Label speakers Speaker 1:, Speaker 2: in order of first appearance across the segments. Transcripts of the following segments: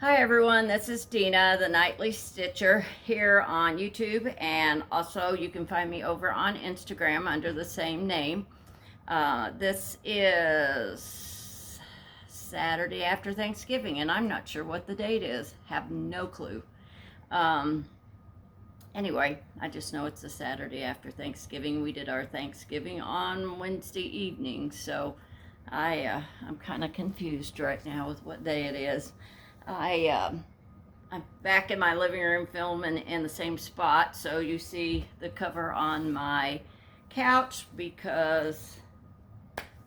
Speaker 1: Hi everyone, this is Dina, the Nightly Stitcher here on YouTube, and also you can find me over on Instagram under the same name. This is Saturday after Thanksgiving, and I'm not sure what the date is. Have no clue. Anyway, I just know it's a Saturday after Thanksgiving. We did our Thanksgiving on Wednesday evening, so I'm kind of confused right now with what day it is. I'm back in my living room filming in the same spot, so you see the cover on my couch because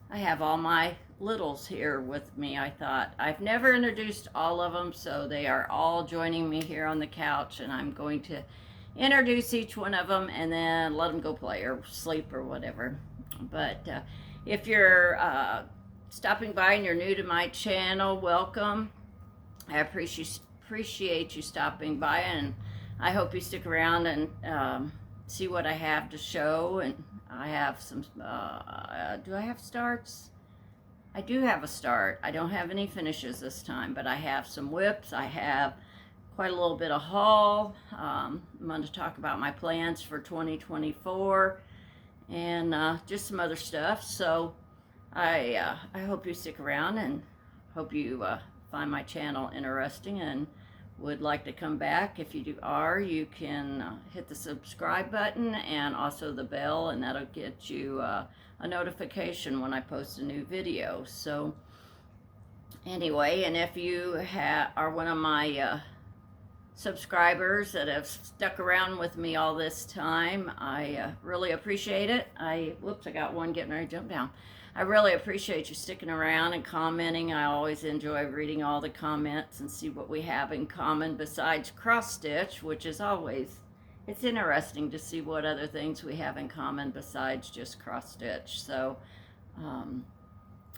Speaker 1: I have all my littles here with me. I thought I've never introduced all of them, so they are all joining me here on the couch, and I'm going to introduce each one of them and then let them go play or sleep or whatever. But if you're stopping by and you're new to my channel, welcome. I appreciate you stopping by, and I hope you stick around and see what I have to show. And I have some, do I have starts? I do have a start. I don't have any finishes this time, but I have some whips. I have quite a little bit of haul. I'm going to talk about my plans for 2024 and just some other stuff. So I hope you stick around and hope you find my channel interesting and would like to come back. If you are, you can hit the subscribe button and also the bell, and that'll get you a notification when I post a new video. So anyway, and if you are one of my subscribers that have stuck around with me all this time, I really appreciate it. Whoops, I got one getting ready to jump down. I really appreciate you sticking around and commenting. I always enjoy reading all the comments and see what we have in common besides cross stitch, which is always, it's interesting to see what other things we have in common besides just cross stitch. So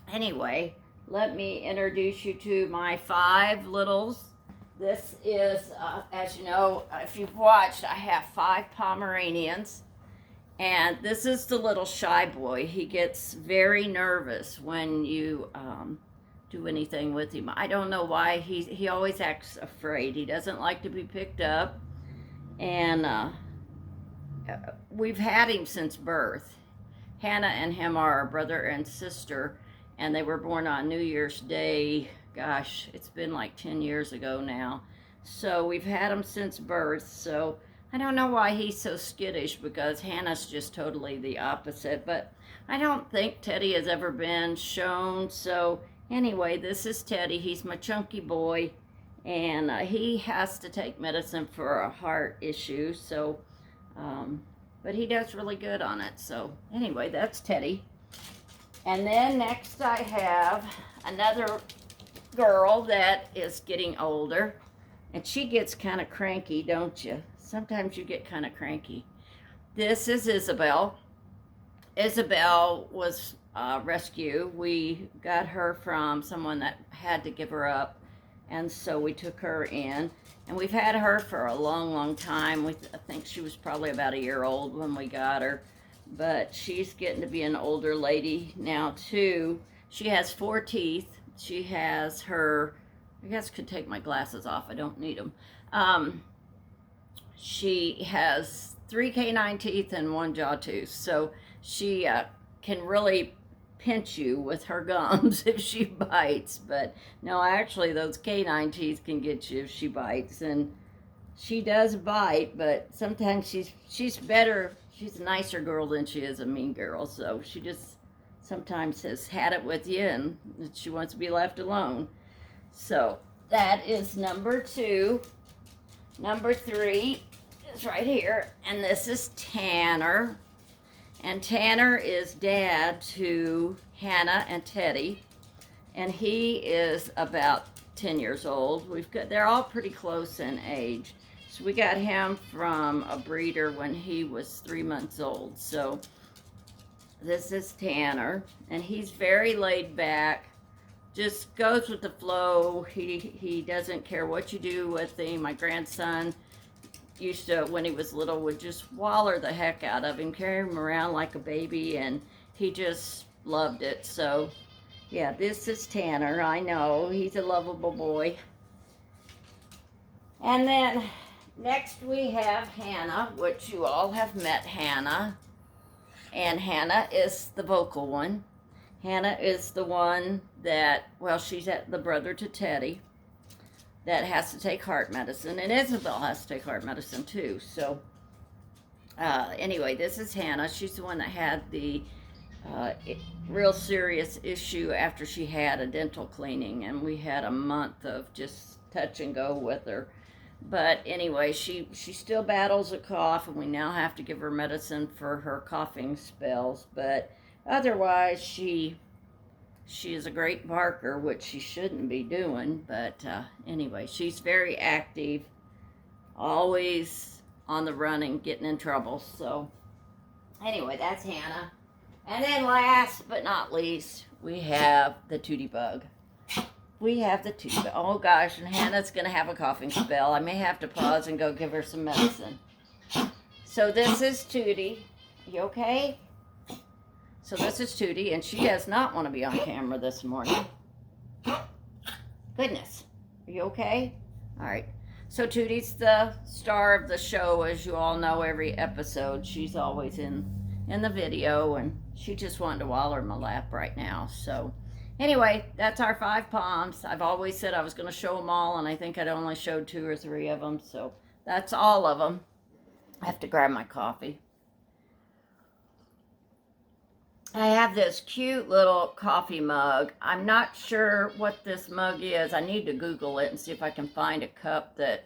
Speaker 1: anyway, let me introduce you to my 5 littles. This is, as you know, if you've watched, I have 5 Pomeranians. And this is the little shy boy. He gets very nervous when you do anything with him. I don't know why. He always acts afraid. He doesn't like to be picked up. And we've had him since birth. Hannah and him are brother and sister, and they were born on New Year's Day. Gosh, it's been like 10 years ago now. So we've had him since birth. So I don't know why he's so skittish, because Hannah's just totally the opposite, but I don't think Teddy has ever been shown. So anyway, this is Teddy. He's my chunky boy, and he has to take medicine for a heart issue. So, but he does really good on it. So anyway, that's Teddy. And then next I have another girl that is getting older, and she gets kind of cranky, don't you? Sometimes you get kind of cranky. This is Isabel. Isabel was rescue. We got her from someone that had to give her up, and so we took her in. And we've had her for a long, long time. I think she was probably about a year old when we got her, but she's getting to be an older lady now too. She has 4 teeth. She has her, I guess I could take my glasses off. I don't need them. She has 3 canine teeth and 1 jaw tooth, so she can really pinch you with her gums if she bites. But no, actually those canine teeth can get you if she bites, and she does bite, but sometimes she's better. She's a nicer girl than she is a mean girl, so she just sometimes has had it with you and she wants to be left alone. So that is number 2. Number 3 is right here, and this is Tanner. And Tanner is dad to Hannah and Teddy, and he is about 10 years old. They're all pretty close in age. So we got him from a breeder when he was 3 months old. So this is Tanner, and he's very laid back, just goes with the flow. He doesn't care what you do with him. My grandson used to, when he was little, would just waller the heck out of him, carry him around like a baby, and he just loved it. So yeah, this is Tanner. I know, he's a lovable boy. And then next we have Hannah, which you all have met Hannah. And Hannah is the vocal one. Hannah is the one that, well, she's the brother to Teddy that has to take heart medicine. And Isabel has to take heart medicine too. So anyway, this is Hannah. She's the one that had the real serious issue after she had a dental cleaning. And we had a month of just touch and go with her. But anyway, she still battles a cough, and we now have to give her medicine for her coughing spells. But otherwise, she is a great barker, which she shouldn't be doing. But anyway, she's very active, always on the run and getting in trouble. So anyway, that's Hannah. And then last but not least, we have the Tootie Bug. We have the Tootie. Oh gosh, and Hannah's going to have a coughing spell. I may have to pause and go give her some medicine. So this is Tootie. You okay? So this is Tootie, and she does not want to be on camera this morning. Goodness. Are you okay? All right. So Tootie's the star of the show, as you all know, every episode. She's always in the video, and she just wanted to waller in my lap right now. So anyway, that's our 5 Poms. I've always said I was going to show them all, and I think I'd only showed 2 or 3 of them. So that's all of them. I have to grab my coffee. I have this cute little coffee mug. I'm not sure what this mug is. I need to Google it and see if I can find a cup that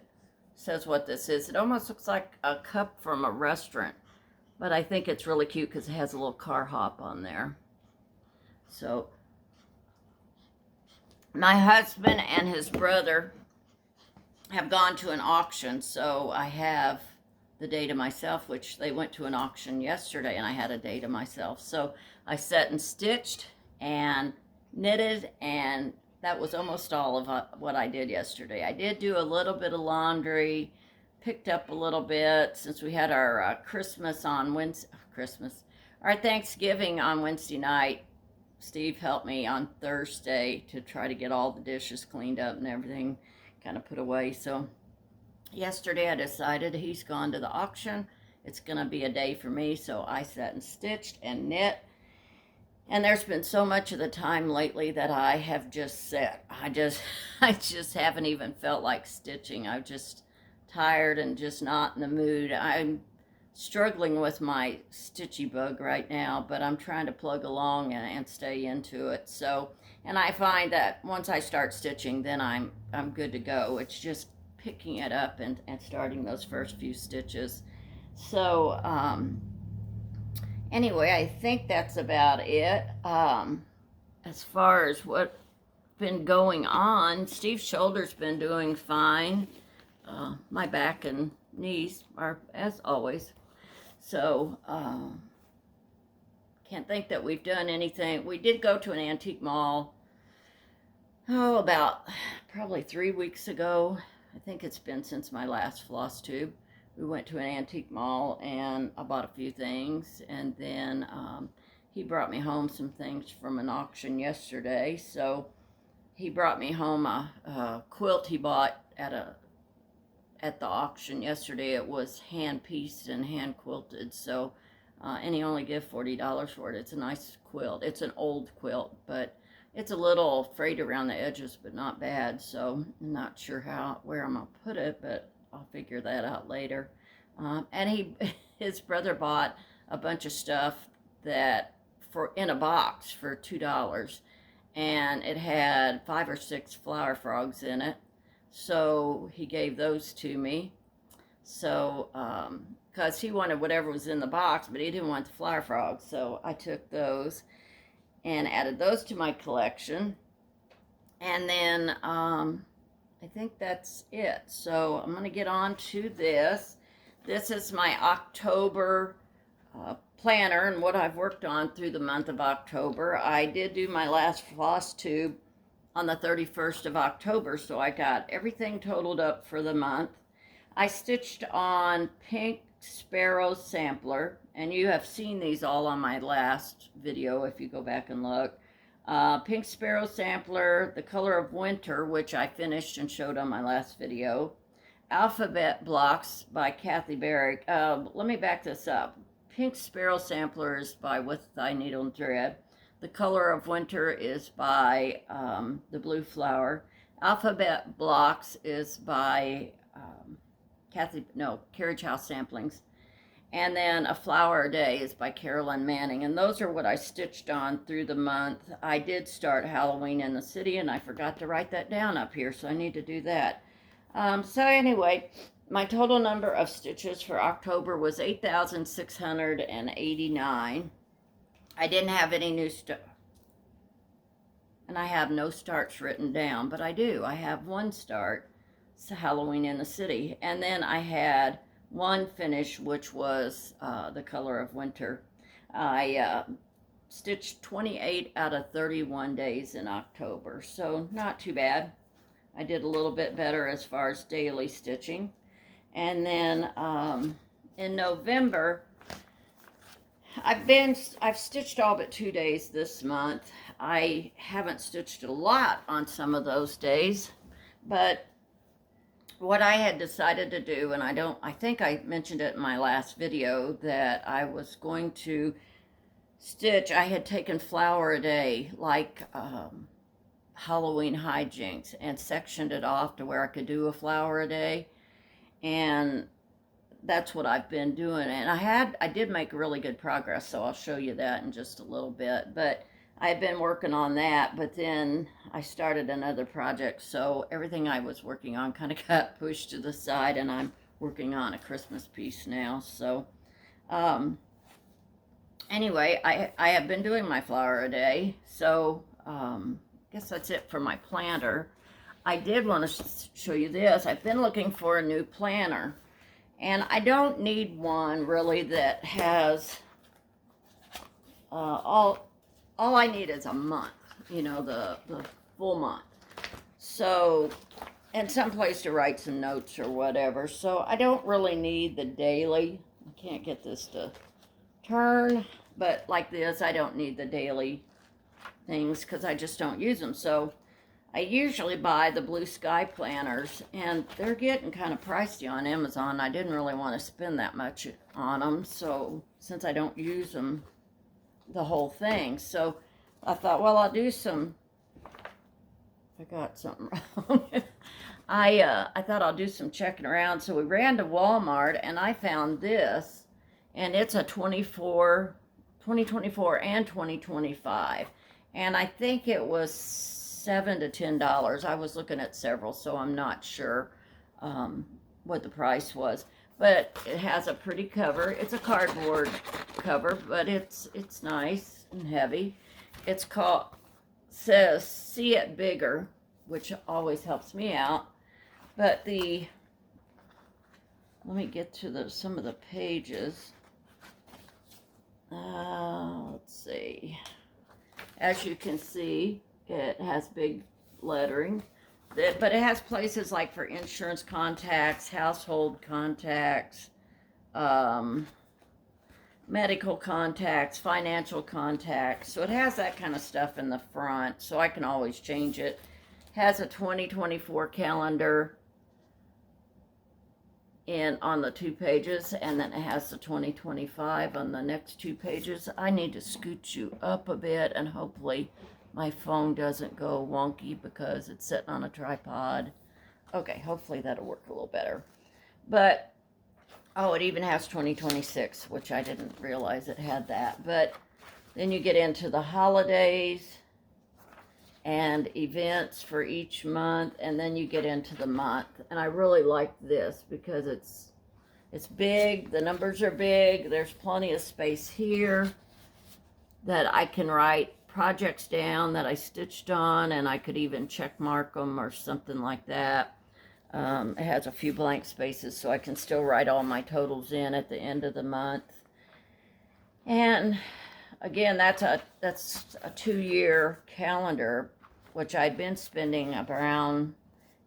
Speaker 1: says what this is. It almost looks like a cup from a restaurant, but I think it's really cute because it has a little car hop on there. So my husband and his brother have gone to an auction, so I have the day to myself, which they went to an auction yesterday, and I had a day to myself. So I set and stitched and knitted, and that was almost all of what I did yesterday. I did do a little bit of laundry, picked up a little bit since we had our Christmas on Wednesday, our Thanksgiving on Wednesday night. Steve helped me on Thursday to try to get all the dishes cleaned up and everything kind of put away. So yesterday I decided he's gone to the auction. It's going to be a day for me, so I sat and stitched and knit. And there's been so much of the time lately that I have just sat. I just haven't even felt like stitching. I'm just tired and just not in the mood. I'm struggling with my stitchy bug right now, but I'm trying to plug along and stay into it. So, and I find that once I start stitching, then I'm good to go. It's just picking it up and starting those first few stitches. So anyway, I think that's about it. As far as what's been going on, Steve's shoulder's been doing fine. My back and knees are as always. So can't think that we've done anything. We did go to an antique mall about probably 3 weeks ago. I think it's been since my last floss tube. We went to an antique mall and I bought a few things, and then he brought me home some things from an auction yesterday. So he brought me home a quilt he bought at the auction yesterday. It was hand pieced and hand quilted. So and he only gave $40 for it. It's a nice quilt. It's an old quilt, but it's a little frayed around the edges, but not bad. So I'm not sure where I'm gonna put it, but I'll figure that out later. And his brother bought a bunch of stuff in a box for $2, and it had 5 or 6 flower frogs in it. So he gave those to me. So because he wanted whatever was in the box, but he didn't want the flower frogs. So I took those and added those to my collection. And then I think that's it. So I'm going to get on to this. This is my October planner and what I've worked on through the month of October. I did do my last floss tube on the 31st of October, so I got everything totaled up for the month. I stitched on Pink Sparrow Sampler, and you have seen these all on my last video if you go back and look. Pink Sparrow Sampler, The Color of Winter, which I finished and showed on my last video. Alphabet Blocks by Kathy Barrick. Let me back this up. Pink Sparrow Samplers by With Thy Needle and Thread. The Color of Winter is by The Blue Flower. Alphabet Blocks is by Carriage House Samplings. And then A Flower a Day is by Carolyn Manning. And those are what I stitched on through the month. I did start Halloween in the City, and I forgot to write that down up here, so I need to do that. So anyway, my total number of stitches for October was 8,689. I didn't have any new stuff. And I have no starts written down, but I do. I have one start. It's Halloween in the City. And then I had one finish, which was The Color of Winter. I stitched 28 out of 31 days in October, so not too bad. I did a little bit better as far as daily stitching. And then in November, I've stitched all but 2 days this month. I haven't stitched a lot on some of those days, but what I had decided to do, and I think I mentioned it in my last video, that I was going to stitch. I had taken Flower a Day, like Halloween hijinks, and sectioned it off to where I could do a flower a day, and that's what I've been doing. And I did make really good progress, so I'll show you that in just a little bit. But I've been working on that, but then I started another project, so everything I was working on kind of got pushed to the side, and I'm working on a Christmas piece now. So anyway, I have been doing my flower a day, so I guess that's it for my planner. I did want to show you this. I've been looking for a new planner, and I don't need one really that has all I need is a month, the full month. So, and some place to write some notes or whatever. So I don't really need the daily. I can't get this to turn, but like this, I don't need the daily things because I just don't use them. So I usually buy the Blue Sky planners, and they're getting kind of pricey on Amazon. I didn't really want to spend that much on them, so since I don't use them the whole thing, so I thought, well, I'll do some. I got something wrong. I thought I'll do some checking around. So we ran to Walmart, and I found this, and it's a 2024 and 2025, and I think it was $7 to $10. I was looking at several, so I'm not sure what the price was. But it has a pretty cover. It's a cardboard cover, but it's nice and heavy. It's says "See It Bigger," which always helps me out. But let me get to some of the pages. Let's see. As you can see, it has big lettering. But it has places like for insurance contacts, household contacts, medical contacts, financial contacts. So it has that kind of stuff in the front, so I can always change it. Has a 2024 calendar on the 2 pages, and then it has the 2025 on the next 2 pages. I need to scoot you up a bit, and hopefully my phone doesn't go wonky because it's sitting on a tripod. Okay, hopefully that'll work a little better. But, oh, it even has 2026, which I didn't realize it had that. But then you get into the holidays and events for each month, and then you get into the month. And I really like this because it's big, the numbers are big, there's plenty of space here that I can write projects down that I stitched on, and I could even check mark them or something like that. It has a few blank spaces, so I can still write all my totals in at the end of the month. And again, that's a 2-year calendar, which I'd been spending around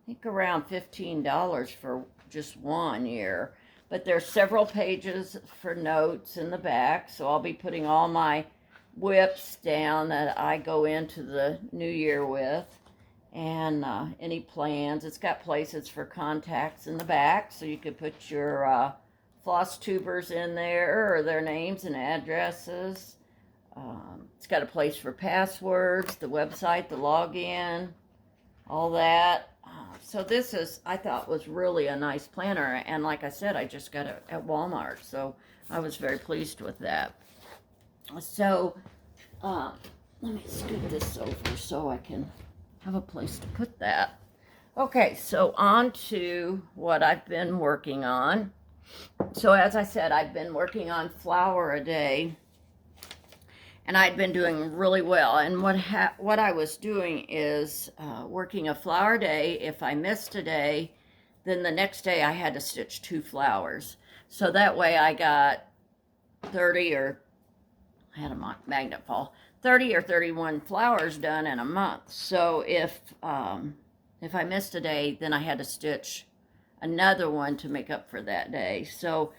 Speaker 1: $15 for just 1 year. But there's several pages for notes in the back, so I'll be putting all my whips down that I go into the new year with. and any plans. It's got places for contacts in the back, so you could put your floss tubers in there, or their names and addresses. It's got a place for passwords, the website, the login, all that. So this is, I thought, was really a nice planner, and like I said, I just got it at Walmart, so I was very pleased with that. So let me scoot this over so I can have a place to put that. Okay, so on to what I've been working on. So as I said, I've been working on flower a day, and I'd been doing really well. And what I was doing is working a flower a day. If I missed a day, then the next day I had to stitch 2 flowers. So that way I got 30 or, I had a magnet fall, 30 or 31 flowers done in a month. So if I missed a day, then I had to stitch another one to make up for that day. So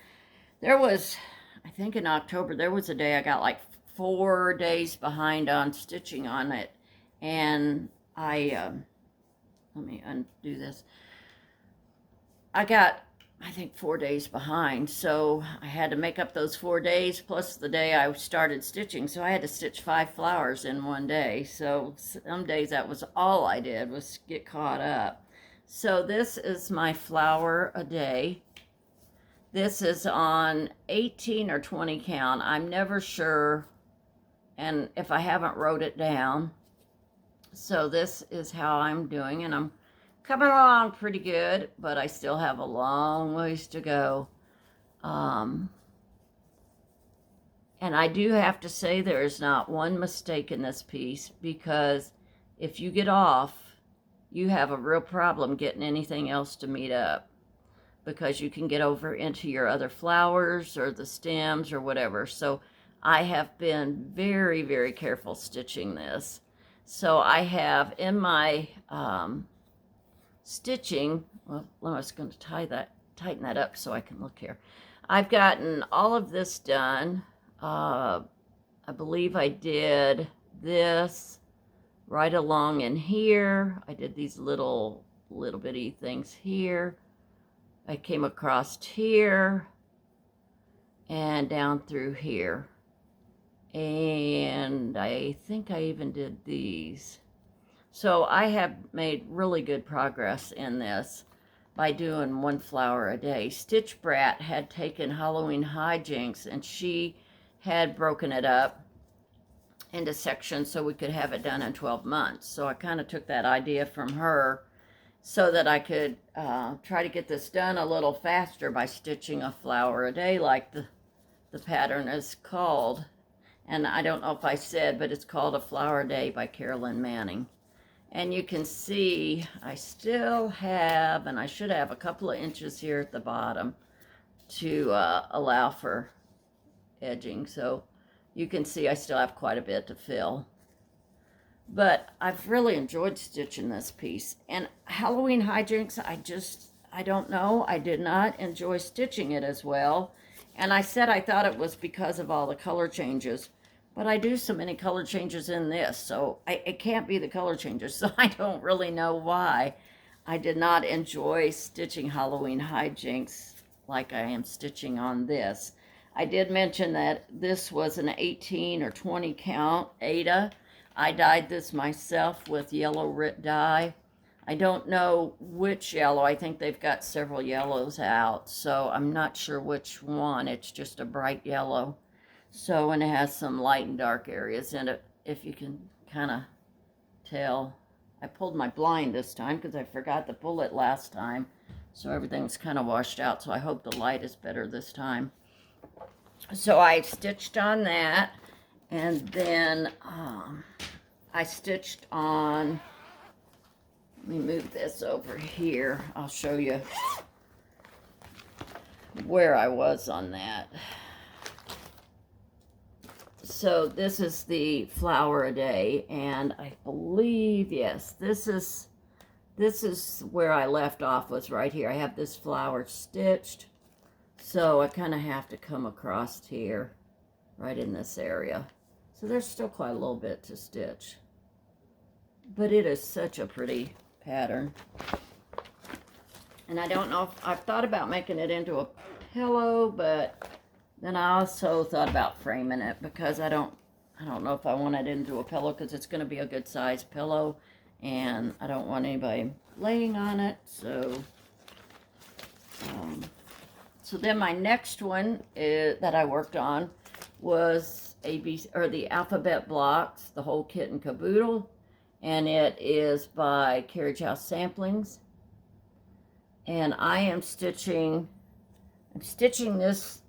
Speaker 1: there was, I think in October, there was a day I got like 4 days behind on stitching on it. And let me undo this. I got, I think, 4 days behind, so I had to make up those 4 days plus the day I started stitching. So I had to stitch 5 flowers in one day. So some days that was all I did, was get caught up. So this is my flower a day. This is on 18 or 20 count. I'm never sure, and if I haven't wrote it down. So this is how I'm doing, and I'm coming along pretty good, but I still have a long ways to go. And I do have to say there is not one mistake in this piece, because if you get off, you have a real problem getting anything else to meet up, because you can get over into your other flowers or the stems or whatever. So I have been very, very careful stitching this. So I have in my stitching, well, I was going to tighten that up so I can look here. I've gotten all of this done. I believe I did this right along in here. I did these little bitty things here. I came across here and down through here. And I think I even did these. So I have made really good progress in this by doing 1 flower a day. Stitch Brat had taken Halloween Hijinks, and she had broken it up into sections so we could have it done in 12 months. So I kind of took that idea from her so that I could try to get this done a little faster by stitching a flower a day, like the pattern is called. And I don't know if I said, but it's called A Flower a Day by Carolyn Manning. And you can see I still have, and I should have, a couple of inches here at the bottom to allow for edging. So you can see I still have quite a bit to fill. But I've really enjoyed stitching this piece. And Halloween Hijinks, I don't know. I did not enjoy stitching it as well. And I said I thought it was because of all the color changes. But I do so many color changes in this, so it can't be the color changes. So I don't really know why I did not enjoy stitching Halloween Hijinks like I am stitching on this. I did mention that this was an 18 or 20 count Ada. I dyed this myself with yellow Rit dye. I don't know which yellow. I think they've got several yellows out, so I'm not sure which one. It's just a bright yellow. So, and it has some light and dark areas in it, if you can kind of tell. I pulled my blind this time because I forgot to pull it last time. So everything's kind of washed out, so I hope the light is better this time. So I stitched on that, and then I stitched on, let me move this over here. I'll show you where I was on that. So this is the flower a day, and I believe, yes, this is where I left off, was right here. I have this flower stitched, so I kind of have to come across here, right in this area. So there's still quite a little bit to stitch. But it is such a pretty pattern. And I don't know if I've thought about making it into a pillow, but then I also thought about framing it because I don't know if I want it into a pillow because it's going to be a good size pillow and I don't want anybody laying on it. So then my next one that I worked on was the alphabet blocks, the whole kit and caboodle, and it is by Carriage House Samplings. And I am stitching this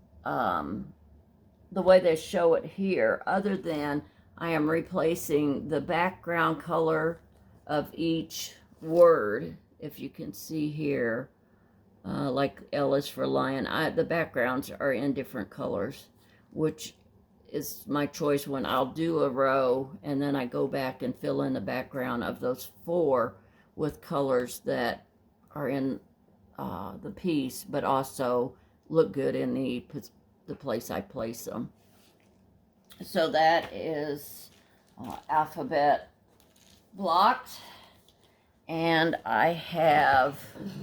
Speaker 1: the way they show it here, other than I am replacing the background color of each word. If you can see here, like L is for lion, the backgrounds are in different colors, which is my choice when I'll do a row, and then I go back and fill in the background of those 4 with colors that are in the piece, but also look good in the place I place them. So that is alphabet blocked, and I have, let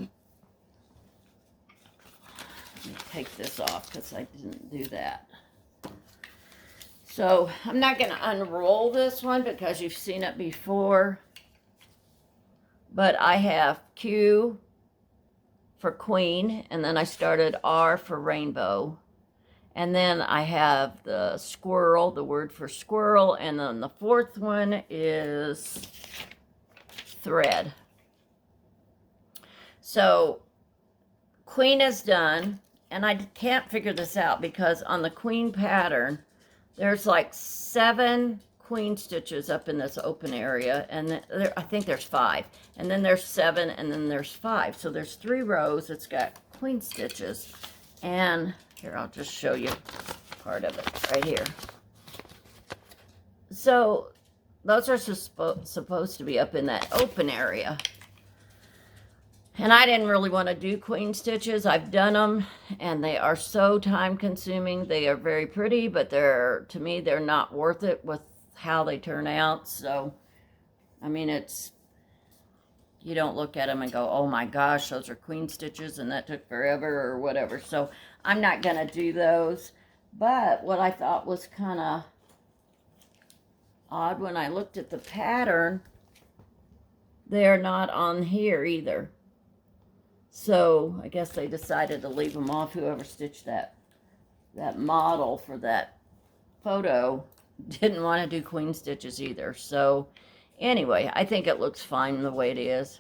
Speaker 1: me take this off because I didn't do that. So I'm not going to unroll this one because you've seen it before, but I have Q for queen, and then I started R for rainbow, and then I have the squirrel, the word for squirrel, and then the 4th one is thread. So queen is done, and I can't figure this out because on the queen pattern there's like 7 queen stitches up in this open area, and I think there's 5, and then there's 7, and then there's 5. So there's 3 rows. It's got queen stitches, and here, I'll just show you part of it right here. So those are supposed to be up in that open area, and I didn't really want to do queen stitches. I've done them, and they are so time consuming. They are very pretty, but to me they're not worth it with how they turn out. So I mean, you don't look at them and go, oh my gosh, those are queen stitches and that took forever or whatever. So I'm not going to do those. But what I thought was kind of odd when I looked at the pattern, they're not on here either. So I guess they decided to leave them off. Whoever stitched that model for that photo didn't want to do queen stitches either. So anyway, I think it looks fine the way it is.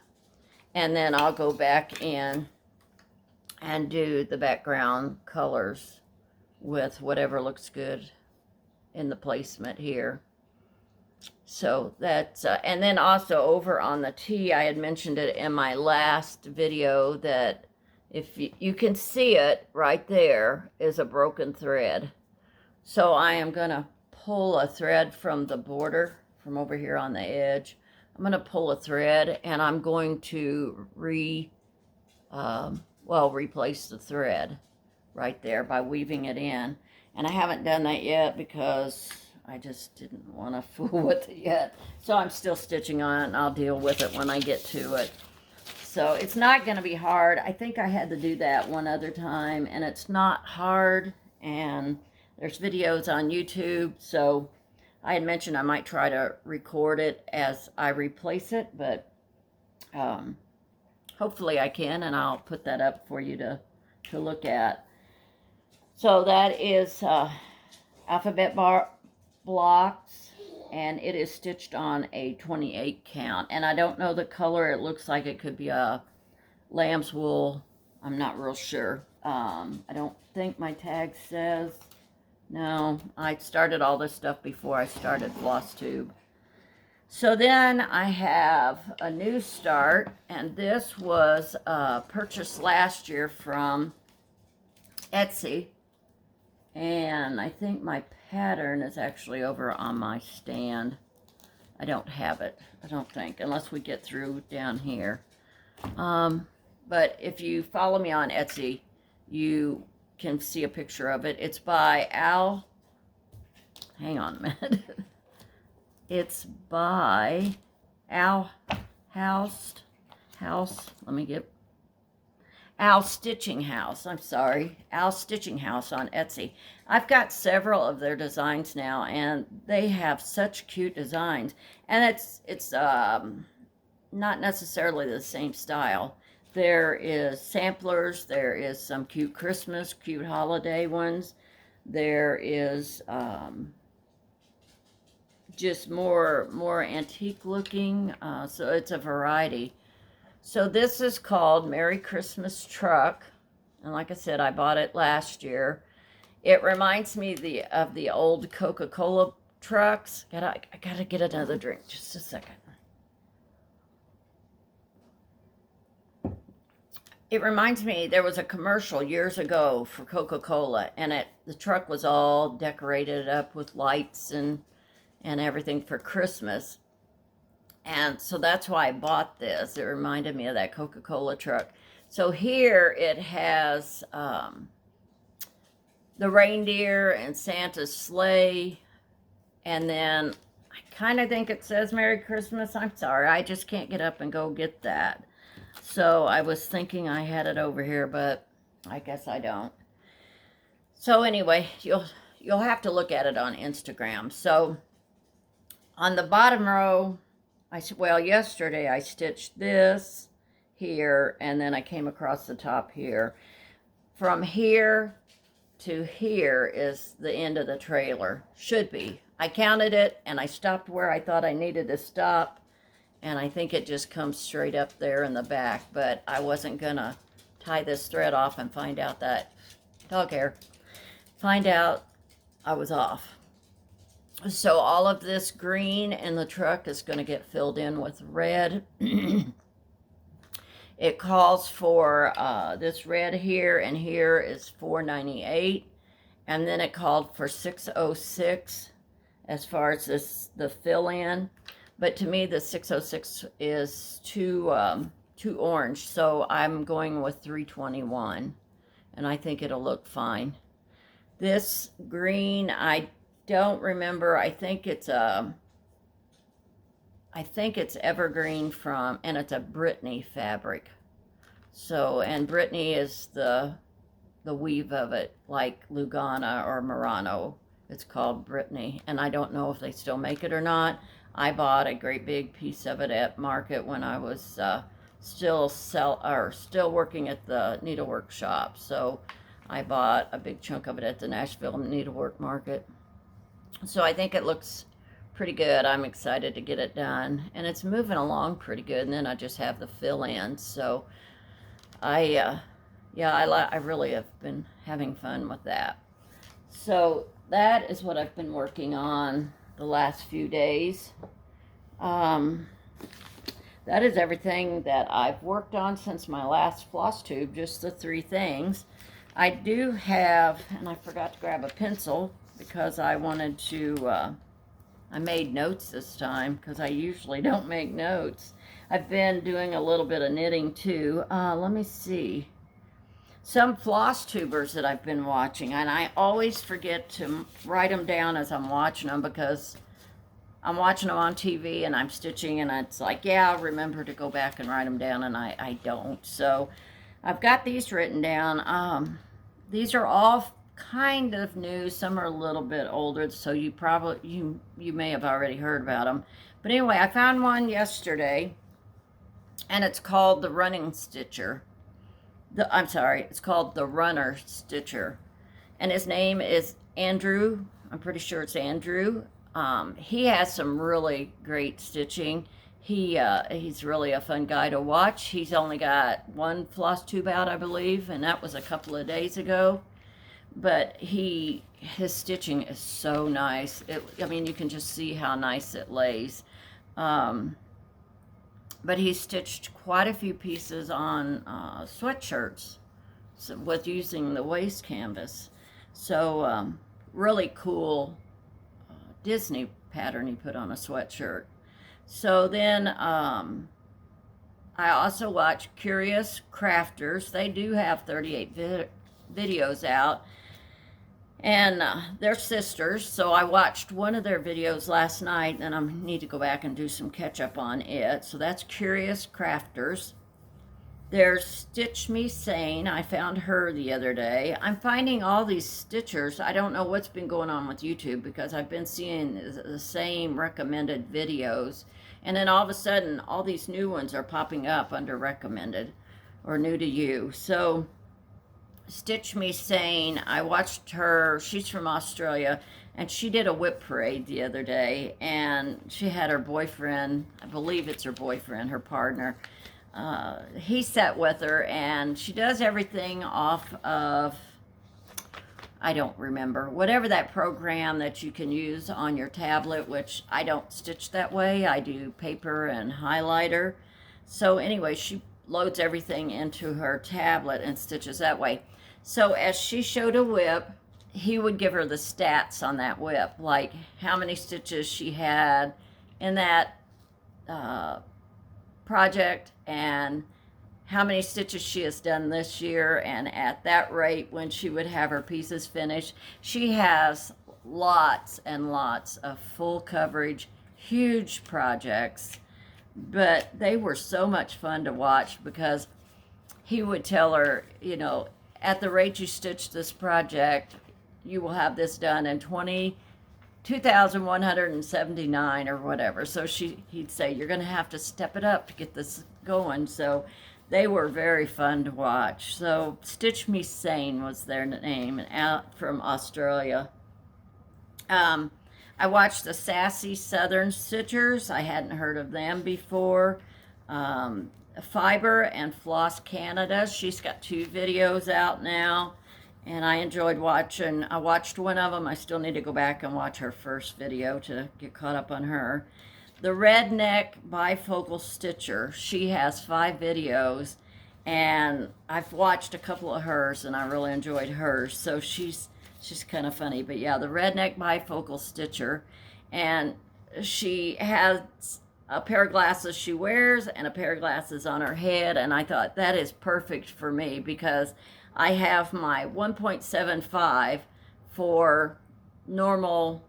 Speaker 1: And then I'll go back in and do the background colors with whatever looks good in the placement here. So that's, and then also over on the T, I had mentioned it in my last video that if you can see it right there is a broken thread. So I am going to pull a thread from the border from over here on the edge. I'm going to pull a thread, and I'm going to replace the thread right there by weaving it in. And I haven't done that yet because I just didn't want to fool with it yet. So I'm still stitching on it, and I'll deal with it when I get to it. So it's not going to be hard. I think I had to do that one other time, and it's not hard. And there's videos on YouTube. So I had mentioned I might try to record it as I replace it, but hopefully I can, and I'll put that up for you to look at. So that is alphabet blocks, and it is stitched on a 28 count. And I don't know the color. It looks like it could be a lamb's wool. I'm not real sure. I don't think my tag says. No, I started all this stuff before I started flosstube. So then I have a new start, and this was purchased last year from Etsy. And I think my pattern is actually over on my stand. I don't have it, I don't think, unless we get through down here. But if you follow me on Etsy, you can see a picture of it. It's by hang on a minute. It's by Al House, let me get Al Stitching House. I'm sorry, Al Stitching House on Etsy. I've got several of their designs now, and they have such cute designs. And it's not necessarily the same style. There is samplers. There is some cute Christmas, cute holiday ones. There is just more antique looking. So it's a variety. So this is called Merry Christmas Truck. And like I said, I bought it last year. It reminds me of the old Coca-Cola trucks. I gotta get another drink. Just a second. It reminds me, there was a commercial years ago for Coca-Cola, and the truck was all decorated up with lights and everything for Christmas. And so that's why I bought this. It reminded me of that Coca-Cola truck. So here it has the reindeer and Santa's sleigh. And then I kind of think it says Merry Christmas. I'm sorry, I just can't get up and go get that. So I was thinking I had it over here, but I guess I don't. So anyway, you'll have to look at it on Instagram. So on the bottom row, yesterday I stitched this here, and then I came across the top here. From here to here is the end of the trailer. Should be. I counted it, and I stopped where I thought I needed to stop, and I think it just comes straight up there in the back, but I wasn't gonna tie this thread off and find out that, dog hair, find out I was off. So all of this green in the truck is going to get filled in with red. It calls for this red here, and here is $4.98, and then it called for $6.06 as far as the fill in. But to me, the $6.06 is too orange, so I'm going with $3.21, and I think it'll look fine. This green, I don't remember. I think it's evergreen and it's a Brittany fabric. So, and Brittany is the weave of it, like Lugana or Murano. It's called Brittany, and I don't know if they still make it or not. I bought a great big piece of it at market when I was still working at the needlework shop. So I bought a big chunk of it at the Nashville Needlework Market. So I think it looks pretty good. I'm excited to get it done, and it's moving along pretty good. And then I just have the fill in. So I really have been having fun with that. So that is what I've been working on the last few days. That is everything that I've worked on since my last floss tube, just the 3 things. I do have, and I forgot to grab a pencil because I wanted to, I made notes this time because I usually don't make notes. I've been doing a little bit of knitting too. Let me see. Some floss tubers that I've been watching, and I always forget to write them down as I'm watching them because I'm watching them on TV and I'm stitching, and it's like, yeah, I'll remember to go back and write them down, and I don't. So I've got these written down. These are all kind of new. Some are a little bit older, so you may have already heard about them. But anyway, I found one yesterday, and it's called the Running Stitcher. It's called the Runner Stitcher, and his name is Andrew. I'm pretty sure it's Andrew. He has some really great stitching. He's really a fun guy to watch. He's only got 1 floss tube out, I believe, and that was a couple of days ago. But his stitching is so nice. I mean, you can just see how nice it lays. But he stitched quite a few pieces on sweatshirts with using the waist canvas. So really cool Disney pattern he put on a sweatshirt. So then I also watch Curious Crafters. They do have 38 videos out. And they're sisters, so I watched one of their videos last night, and I need to go back and do some catch up on it. So that's Curious Crafters. There's Stitch Me Sane. I found her the other day. I'm finding all these stitchers. I don't know what's been going on with YouTube because I've been seeing the same recommended videos. And then all of a sudden, all these new ones are popping up under recommended or new to you. So Stitch Me Sane, I watched her. She's from Australia, and she did a whip parade the other day, and she had her boyfriend, I believe it's her boyfriend, her partner, he sat with her, and she does everything off of, I don't remember, whatever that program that you can use on your tablet, which I don't stitch that way. I do paper and highlighter. So anyway, she loads everything into her tablet and stitches that way. So as she showed a whip, he would give her the stats on that whip, like how many stitches she had in that project and how many stitches she has done this year, and at that rate when she would have her pieces finished. She has lots and lots of full coverage, huge projects, but they were so much fun to watch because he would tell her, you know, at the rate you stitch this project, you will have this done in 2,179 or whatever. So he'd say, you're going to have to step it up to get this going. So they were very fun to watch. So Stitch Me Sane was their name, out from Australia. I watched the Sassy Southern Stitchers. I hadn't heard of them before. Fiber and Floss Canada. She's got 2 videos out now, and I enjoyed watching. I watched one of them. I still need to go back and watch her first video to get caught up on her. The Redneck Bifocal Stitcher. She has 5 videos, and I've watched a couple of hers, and I really enjoyed hers. So she's kind of funny. But yeah, the Redneck Bifocal Stitcher, and she has a pair of glasses she wears and a pair of glasses on her head, and I thought that is perfect for me because I have my 1.75 for normal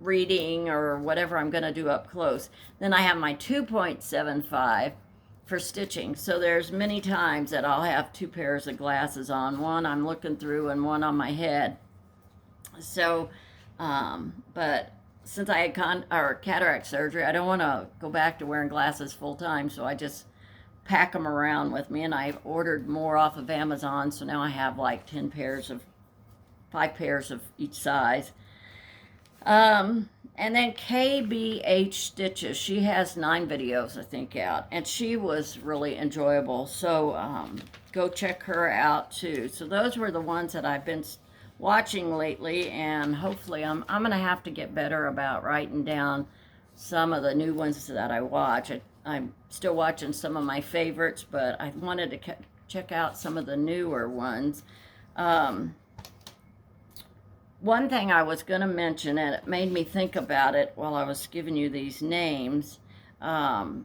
Speaker 1: reading or whatever I'm going to do up close. Then I have my 2.75 for stitching. So there's many times that I'll have 2 pairs of glasses on. One I'm looking through and one on my head. So, but since I had cataract surgery, I don't want to go back to wearing glasses full time, so I just pack them around with me, and I've ordered more off of Amazon, so now I have like 5 pairs of each size. And then KBH Stitches, she has 9 videos, I think, out, and she was really enjoyable, so go check her out too. So those were the ones that I've been watching lately, and hopefully I'm going to have to get better about writing down some of the new ones that I watch. I'm still watching some of my favorites, but I wanted to check out some of the newer ones. One thing I was going to mention, and it made me think about it while I was giving you these names, the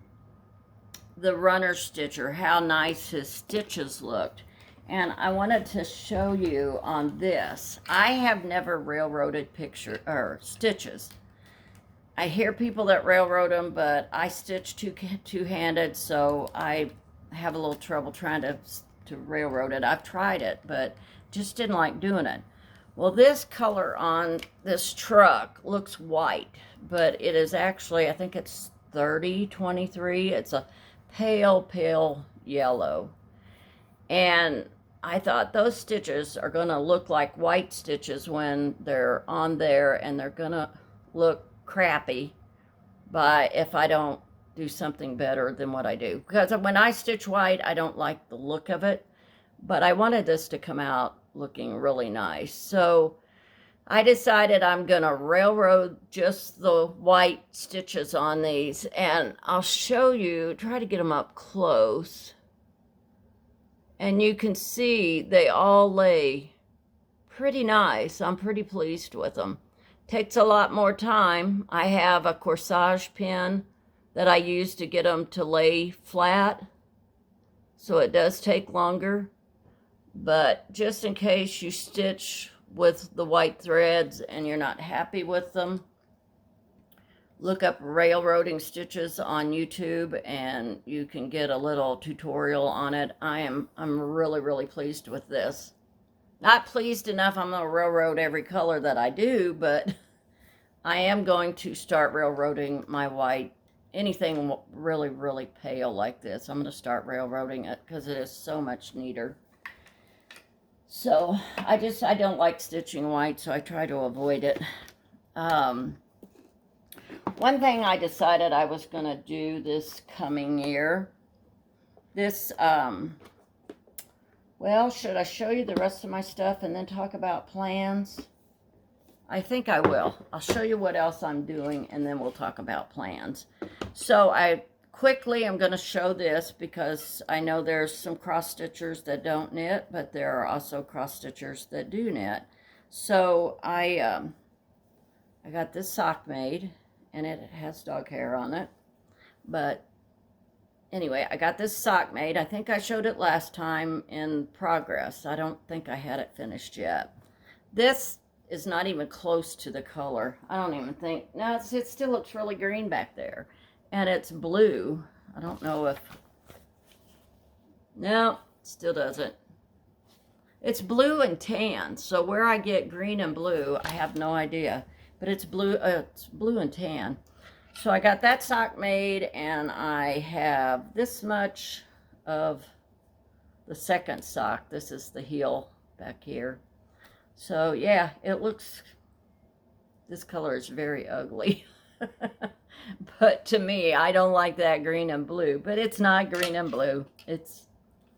Speaker 1: runner stitcher, how nice his stitches looked. And I wanted to show you on this. I have never railroaded stitches. I hear people that railroad them, but I stitch two-handed, so I have a little trouble trying to railroad it. I've tried it, but just didn't like doing it. Well, this color on this truck looks white, but it is actually, I think it's 3023. It's a pale, pale yellow. And I thought those stitches are going to look like white stitches when they're on there, and they're going to look crappy if I don't do something better than what I do. Because when I stitch white, I don't like the look of it, but I wanted this to come out looking really nice. So I decided I'm going to railroad just the white stitches on these, and I'll show you, try to get them up close. And you can see they all lay pretty nice. I'm pretty pleased with them. Takes a lot more time. I have a corsage pin that I use to get them to lay flat, so it does take longer. But just in case you stitch with the white threads and you're not happy with them, look up railroading stitches on YouTube and you can get a little tutorial on it. I'm really, really pleased with this. Not pleased enough I'm going to railroad every color that I do, but I am going to start railroading my white. Anything really, really pale like this, I'm going to start railroading it because it is so much neater. So I don't like stitching white, so I try to avoid it. One thing I decided I was going to do this coming year, well, should I show you the rest of my stuff and then talk about plans? I think I will. I'll show you what else I'm doing and then we'll talk about plans. So I'm going to show this because I know there's some cross stitchers that don't knit, but there are also cross stitchers that do knit. So I got this sock made and it has dog hair on it. But anyway, I got this sock made. I think I showed it last time in progress. I don't think I had it finished yet. This is not even close to the color. I don't even think, no, it still looks really green back there. And it's blue. I don't know if, no, still doesn't. It's blue and tan, so where I get green and blue, I have no idea. But it's blue and tan. So I got that sock made, and I have this much of the second sock. This is the heel back here. So yeah, it looks, this color is very ugly. But to me, I don't like that green and blue. But it's not green and blue. It's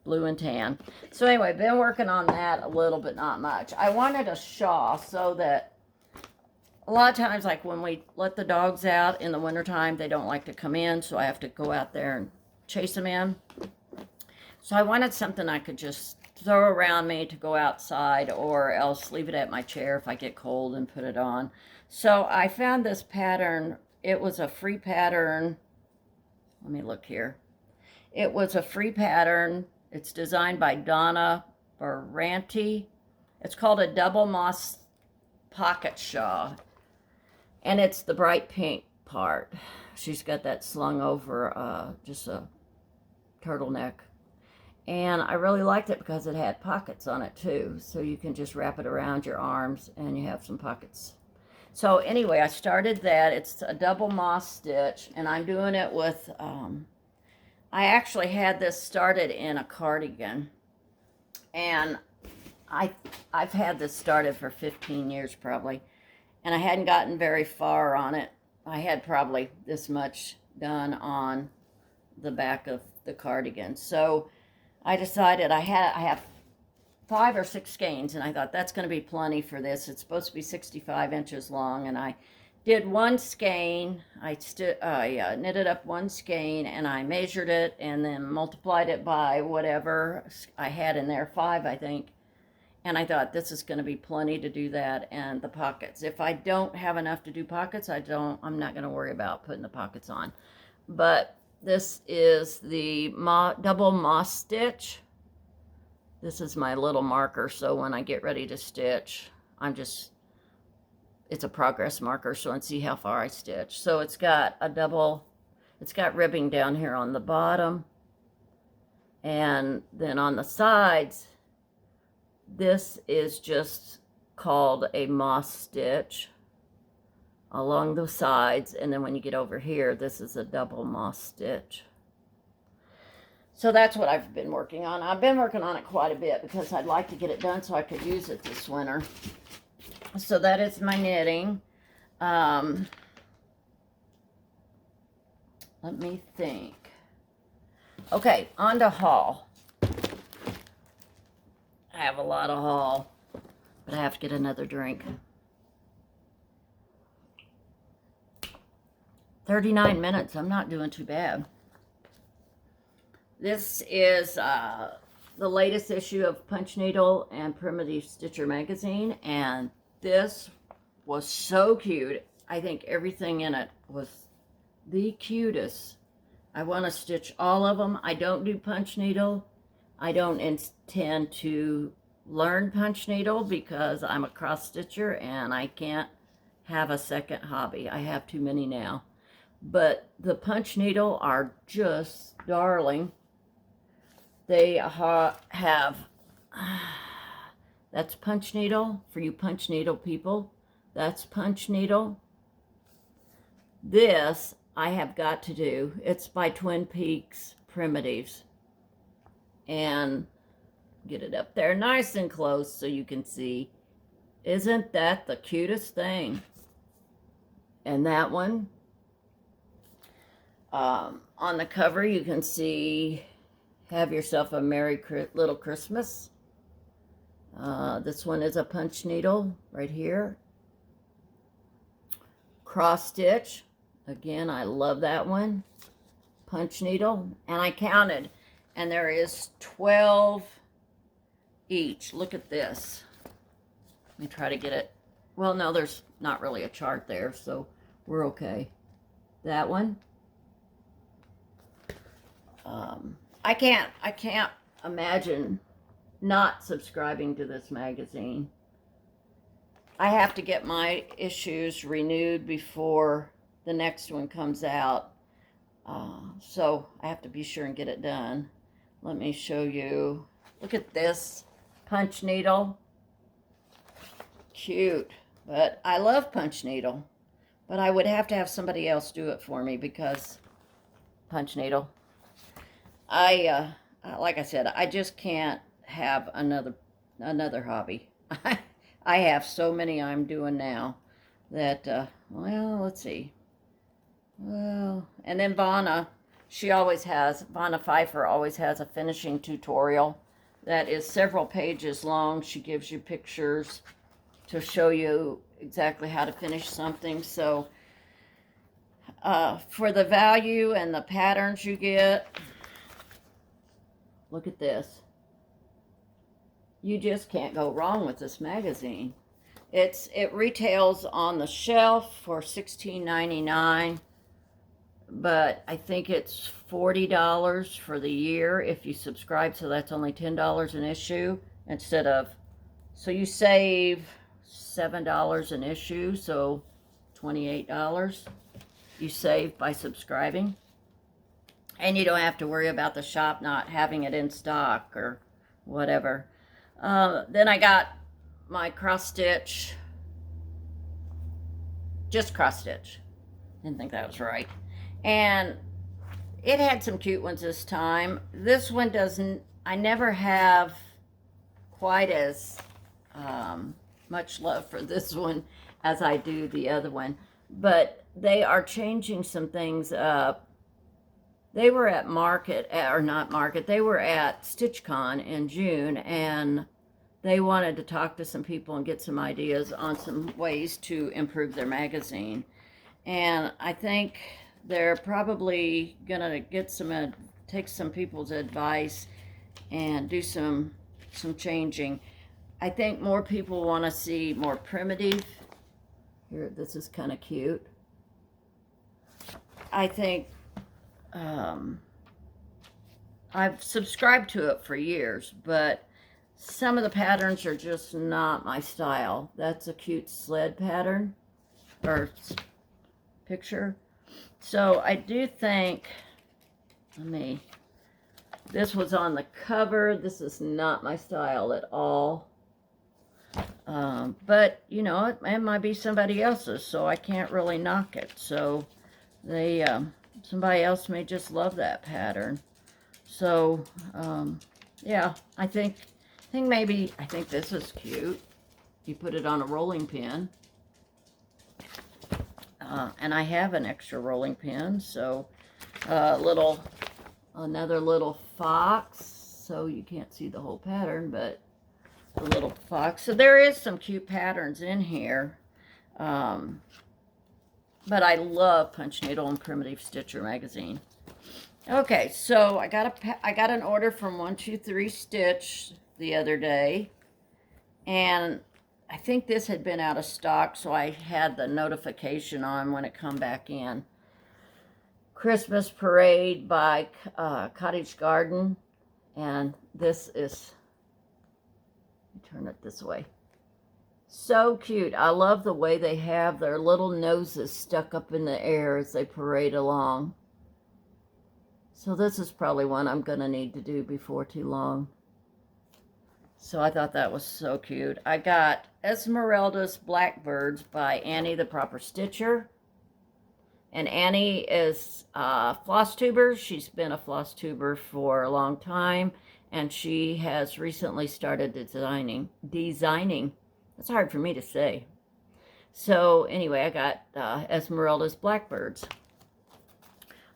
Speaker 1: blue and tan. So anyway, been working on that a little, but not much. I wanted a shawl so that a lot of times, like when we let the dogs out in the wintertime, they don't like to come in, so I have to go out there and chase them in. So I wanted something I could just throw around me to go outside, or else leave it at my chair if I get cold and put it on. So I found this pattern. It was a free pattern. Let me look here. It was a free pattern. It's designed by Donna Baranti. It's called a double moss pocket shawl. And it's the bright pink part. She's got that slung over just a turtleneck. And I really liked it because it had pockets on it too. So you can just wrap it around your arms and you have some pockets. So anyway, I started that. It's a double moss stitch. And I'm doing it with, I actually had this started in a cardigan. And I've had this started for 15 years probably. And I hadn't gotten very far on it. I had probably this much done on the back of the cardigan. So I decided I have 5 or 6 skeins, and I thought that's going to be plenty for this. It's supposed to be 65 inches long, and I did one skein. I knitted up one skein, and I measured it, and then multiplied it by whatever I had in there, 5, I think. And I thought this is going to be plenty to do that, and the pockets. If I don't have enough to do pockets, I'm not going to worry about putting the pockets on. But this is the double moss stitch. This is my little marker, so when I get ready to stitch, it's a progress marker, so I can see how far I stitch. So it's got it's got ribbing down here on the bottom, and then on the sides, this is just called a moss stitch along the sides, and then when you get over here, this is a double moss stitch. So that's what I've been working on. I've been working on it quite a bit because I'd like to get it done so I could use it this winter. So that is my knitting. Let me think. Okay, on to haul. I have a lot of haul, but I have to get another drink. 39 minutes. I'm not doing too bad. This is the latest issue of Punch Needle and Primitive Stitcher magazine, and this was so cute. I think everything in it was the cutest. I want to stitch all of them. I don't do punch needle. I don't intend to learn punch needle because I'm a cross stitcher and I can't have a second hobby. I have too many now. But the punch needle are just darling. They have, that's punch needle for you punch needle people. That's punch needle. This I have got to do. It's by Twin Peaks Primitives. And get it up there nice and close so you can see. Isn't that the cutest thing? And that one, on the cover you can see, have yourself a Merry Little Christmas. This one is a punch needle right here. Cross stitch. Again, I love that one. Punch needle. And I counted. And there is 12 each. Look at this. Let me try to get it. Well, no, there's not really a chart there, so we're okay. That one. I can't imagine not subscribing to this magazine. I have to get my issues renewed before the next one comes out. So I have to be sure and get it done. Let me show you. Look at this punch needle. Cute. But I love punch needle. But I would have to have somebody else do it for me because punch needle. Like I said, I just can't have another hobby. I have so many I'm doing now that, well, let's see. Well, and then Vanna Pfeiffer always has a finishing tutorial that is several pages long. She gives you pictures to show you exactly how to finish something. So, for the value and the patterns you get, look at this. You just can't go wrong with this magazine. It retails on the shelf for $16.99, but I think it's $40 for the year if you subscribe, so that's only $10 an issue instead of, so you save $7 an issue, so $28 you save by subscribing. And you don't have to worry about the shop not having it in stock or whatever. Then I got my cross stitch, just cross stitch. Didn't think that was right. And it had some cute ones this time. This one doesn't, I never have quite as much love for this one as I do the other one. But they are changing some things up. They were at they were at StitchCon in June, and they wanted to talk to some people and get some ideas on some ways to improve their magazine. And I think they're probably gonna get take some people's advice and do some changing. I think more people want to see more primitive. Here, this is kind of cute. I think I've subscribed to it for years, but some of the patterns are just not my style. That's a cute sled pattern or picture. So I do think, this was on the cover. This is not my style at all. But, you know, it might be somebody else's, so I can't really knock it. So they, somebody else may just love that pattern. So, yeah, I think this is cute. You put it on a rolling pin. And I have an extra rolling pin, so another little fox. So you can't see the whole pattern, but the little fox. So there is some cute patterns in here. But I love Punch Needle and Primitive Stitcher magazine. Okay, so I got an order from 123 Stitch the other day, and I think this had been out of stock, so I had the notification on when it come back in. Christmas Parade by Cottage Garden, and this is, turn it this way. So cute. I love the way they have their little noses stuck up in the air as they parade along. So this is probably one I'm going to need to do before too long. So I thought that was so cute. I got Esmeralda's Blackbirds by Annie the Proper Stitcher. And Annie is flosstubers. She's been a flosstuber for a long time. And she has recently started designing. That's hard for me to say. So anyway, I got Esmeralda's Blackbirds.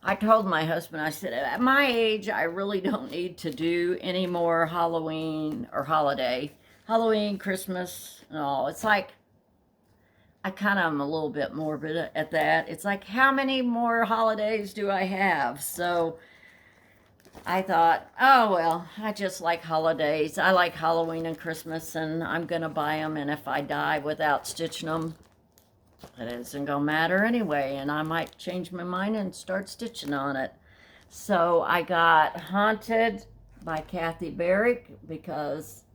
Speaker 1: I told my husband, I said, at my age, I really don't need to do any more Halloween or holiday. Halloween, Christmas, and all. It's like, I kind of am a little bit morbid at that. It's like, how many more holidays do I have? So I thought, oh, well, I just like holidays. I like Halloween and Christmas, and I'm going to buy them. And if I die without stitching them, it isn't going to matter anyway. And I might change my mind and start stitching on it. So I got Haunted by Kathy Barrick because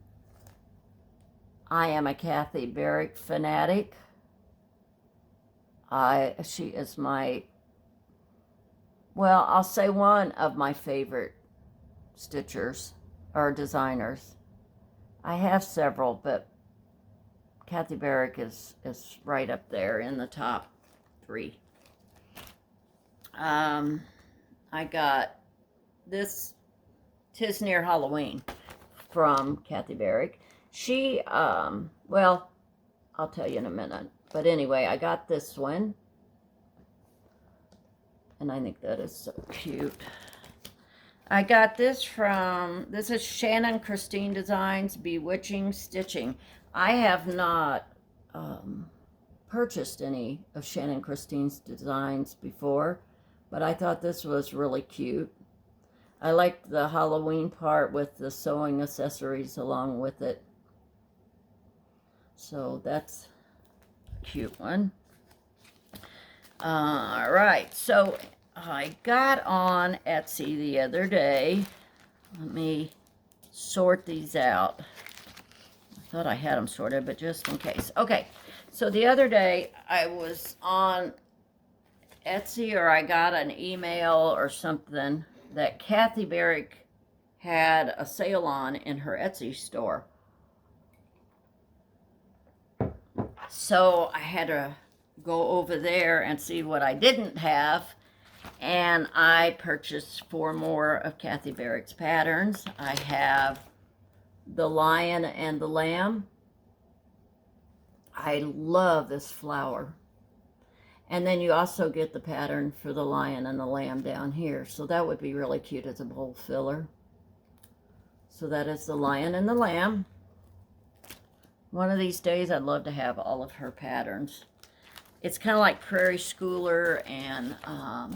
Speaker 1: I am a Kathy Barrick fanatic. She is my, well, I'll say one of my favorite stitchers or designers. I have several, but Kathy Barrick is right up there in the top 3. I got this 'Tis Near Halloween from Kathy Barrick. She, well, I'll tell you in a minute. But anyway, I got this one. And I think that is so cute. I got this this is Shannon Christine Designs Bewitching Stitching. I have not purchased any of Shannon Christine's designs before, but I thought this was really cute. I liked the Halloween part with the sewing accessories along with it. So that's a cute one. All right, so I got on Etsy the other day. Let me sort these out. I thought I had them sorted, but just in case. Okay, so the other day I was on Etsy, or I got an email or something that Kathy Barrick had a sale on in her Etsy store. So I had to go over there and see what I didn't have, and I purchased 4 more of Kathy Barrick's patterns. I have the Lion and the Lamb. I love this flower. And then you also get the pattern for the Lion and the Lamb down here. So that would be really cute as a bowl filler. So that is the Lion and the Lamb. One of these days I'd love to have all of her patterns. It's kind of like Prairie Schooler and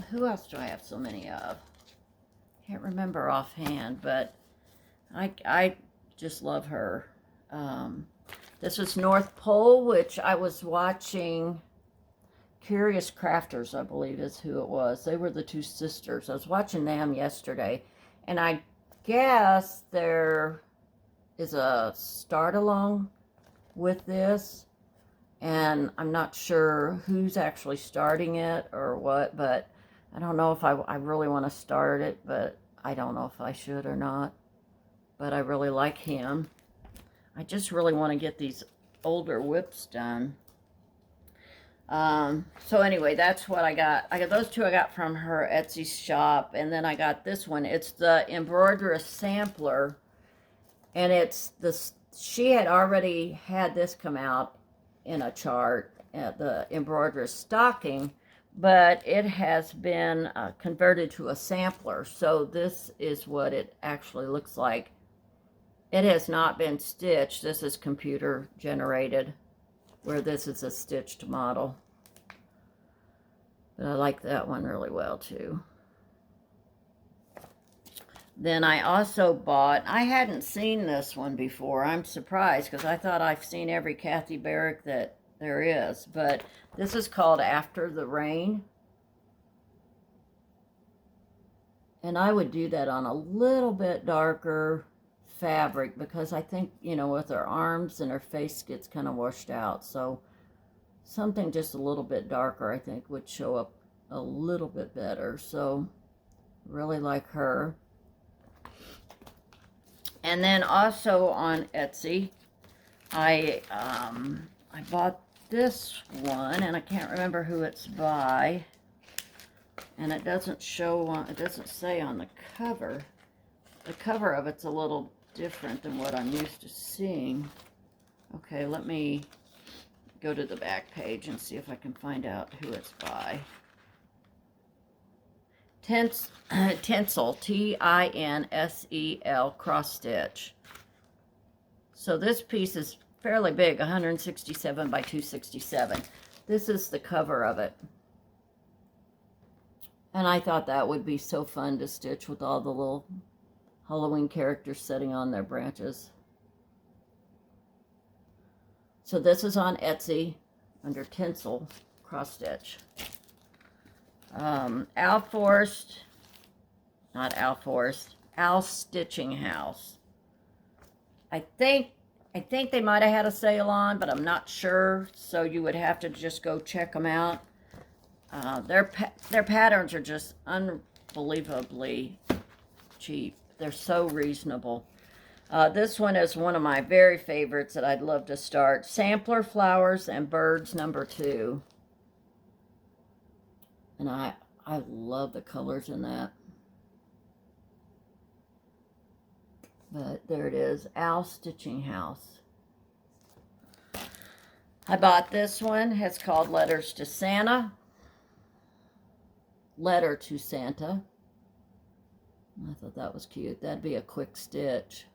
Speaker 1: who else do I have so many of? Can't remember offhand, but I just love her. This was North Pole, which I was watching. Curious Crafters, I believe is who it was. They were the 2 sisters. I was watching them yesterday, and I guess there is a start along with this, and I'm not sure who's actually starting it or what, but I don't know if I really want to start it, but I don't know if I should or not. But I really like him. I just really want to get these older whips done. So anyway, that's what I got. I got those 2 I got from her Etsy shop, and then I got this one. It's the Embroiderous Sampler, and it's this. She had already had this come out in a chart at the Embroiderous Stocking, but it has been converted to a sampler. So this is what it actually looks like. It has not been stitched. This is computer generated, where this is a stitched model. But I like that one really well too. Then I also bought, I hadn't seen this one before. I'm surprised because I thought I've seen every Kathy Barrick that there is. But this is called After the Rain. And I would do that on a little bit darker fabric because I think, you know, with her arms and her face gets kind of washed out. So something just a little bit darker, I think, would show up a little bit better. So really like her. And then also on Etsy, I bought this one, and I can't remember who it's by. And it doesn't show, it doesn't say on the cover. The cover of it's a little different than what I'm used to seeing. Okay, let me go to the back page and see if I can find out who it's by. Tinsel, T-I-N-S-E-L, cross stitch. So this piece is fairly big, 167 by 267. This is the cover of it. And I thought that would be so fun to stitch with all the little Halloween characters sitting on their branches. So this is on Etsy under Tinsel cross stitch. Al Stitching House. I think they might have had a sale on, but I'm not sure. So you would have to just go check them out. Their patterns are just unbelievably cheap. They're so reasonable. This one is one of my very favorites that I'd love to start. Sampler Flowers and Birds #2. And I love the colors in that. But there it is, Al Stitching House. I bought this one. It's called Letters to Santa. Letter to Santa. I thought that was cute. That'd be a quick stitch.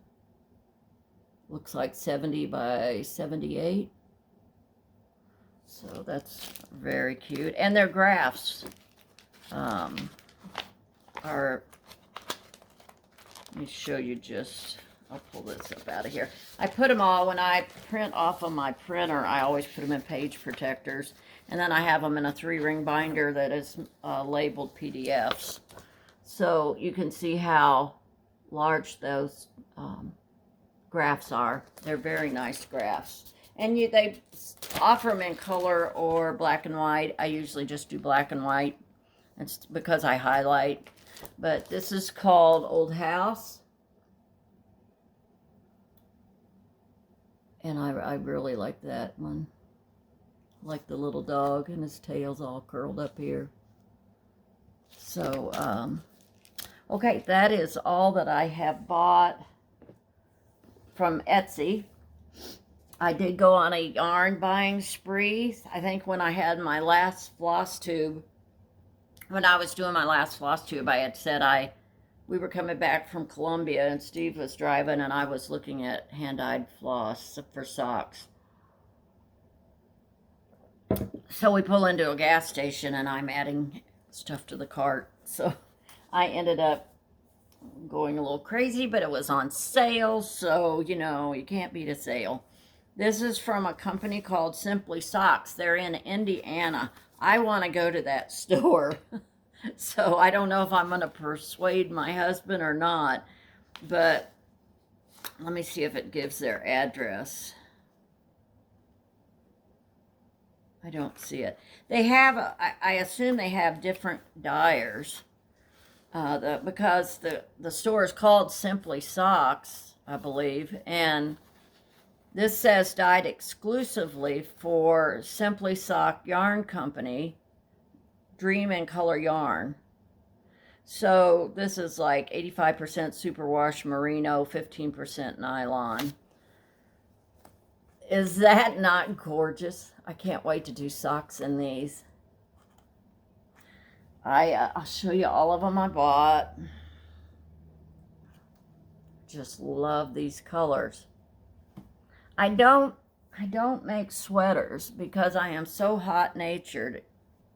Speaker 1: Looks like 70 by 78. So that's very cute. And their graphs are, let me show you just, I'll pull this up out of here. I put them all, when I print off of my printer, I always put them in page protectors. And then I have them in a 3-ring binder that is labeled PDFs. So you can see how large those graphs are. They're very nice graphs. And they offer them in color or black and white. I usually just do black and white. It's because I highlight. But this is called Old House. And I really like that one. Like the little dog and his tail's all curled up here. So, okay, that is all that I have bought from Etsy. I did go on a yarn buying spree. I think when I had my last floss tube, when I was doing my last floss tube, I had said we were coming back from Columbia and Steve was driving and I was looking at hand-dyed floss for socks. So we pull into a gas station and I'm adding stuff to the cart. So I ended up going a little crazy, but it was on sale. So, you know, you can't beat a sale. This is from a company called Simply Socks. They're in Indiana. I want to go to that store. So I don't know if I'm going to persuade my husband or not. But let me see if it gives their address. I don't see it. They have, I assume they have different dyers. Because the store is called Simply Socks, I believe. And this says dyed exclusively for Simply Sock Yarn Company, Dream and Color Yarn. So this is like 85% superwash merino, 15% nylon. Is that not gorgeous? I can't wait to do socks in these. I'll show you all of them I bought. Just love these colors. I don't make sweaters because I am so hot-natured.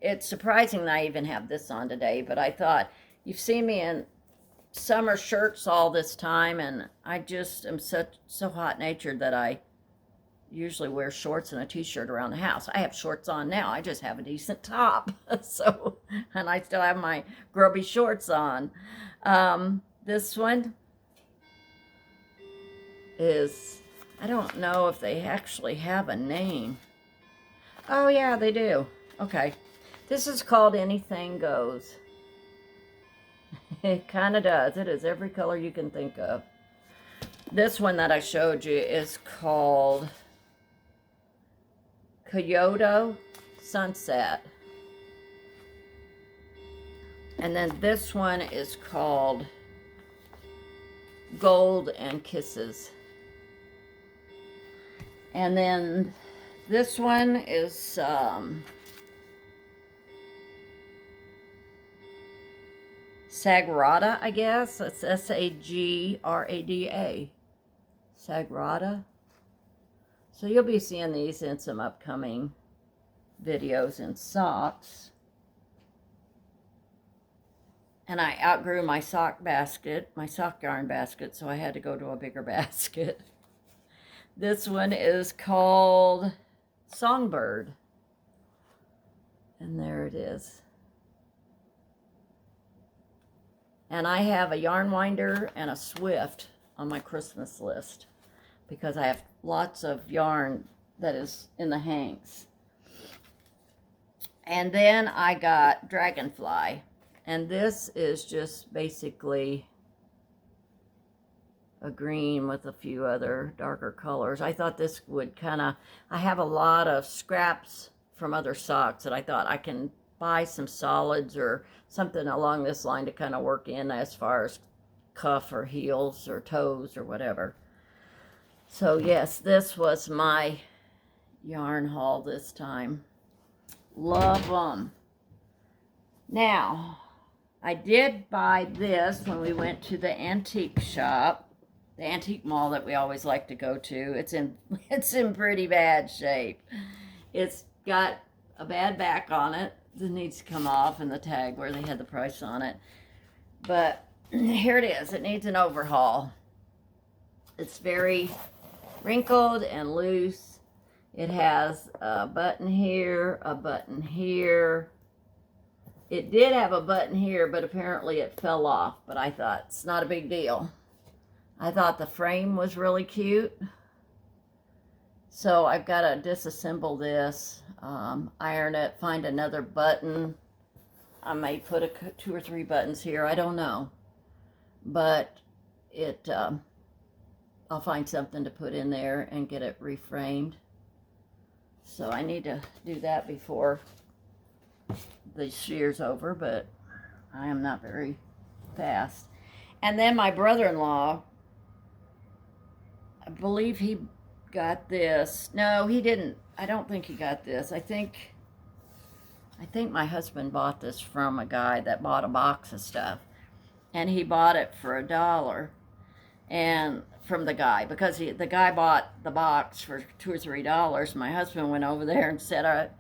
Speaker 1: It's surprising that I even have this on today, but I thought, you've seen me in summer shirts all this time, and I just am so hot-natured that I usually wear shorts and a t-shirt around the house. I have shorts on now. I just have a decent top. So, and I still have my grubby shorts on. This one, is, I don't know if they actually have a name. Oh yeah, they do. Okay. This is called Anything Goes. It kind of does. It is every color you can think of. This one that I showed you is called Kyoto Sunset. And then this one is called Gold and Kisses. And then this one is Sagrada, I guess. It's Sagrada. Sagrada. So you'll be seeing these in some upcoming videos in socks. And I outgrew my sock basket, my sock yarn basket, so I had to go to a bigger basket. This one is called Songbird. And there it is. And I have a yarn winder and a Swift on my Christmas list because I have lots of yarn that is in the hanks. And then I got Dragonfly. And this is just basically a green with a few other darker colors. I thought this would kind of, I have a lot of scraps from other socks that I thought I can buy some solids or something along this line to kind of work in as far as cuff or heels or toes or whatever. So yes, this was my yarn haul this time. Love them. Now, I did buy this when we went to the antique shop, the antique mall that we always like to go to. It's in pretty bad shape. It's got a bad back on it that needs to come off, and the tag where they had the price on it. But here it is. It needs an overhaul. It's very wrinkled and loose. It has a button here, a button here. It did have a button here, but apparently it fell off. But I thought, it's not a big deal. I thought the frame was really cute. So I've got to disassemble this, iron it, find another button. I may put 2 or 3 buttons here. I don't know. But I'll find something to put in there and get it reframed. So I need to do that before this year's over, but I am not very fast. And then my brother-in-law, I believe he got this. No, he didn't. I don't think he got this. I think my husband bought this from a guy that bought a box of stuff. And he bought it for $1. And from the guy, because the guy bought the box for $2 or $3. My husband went over there and said, are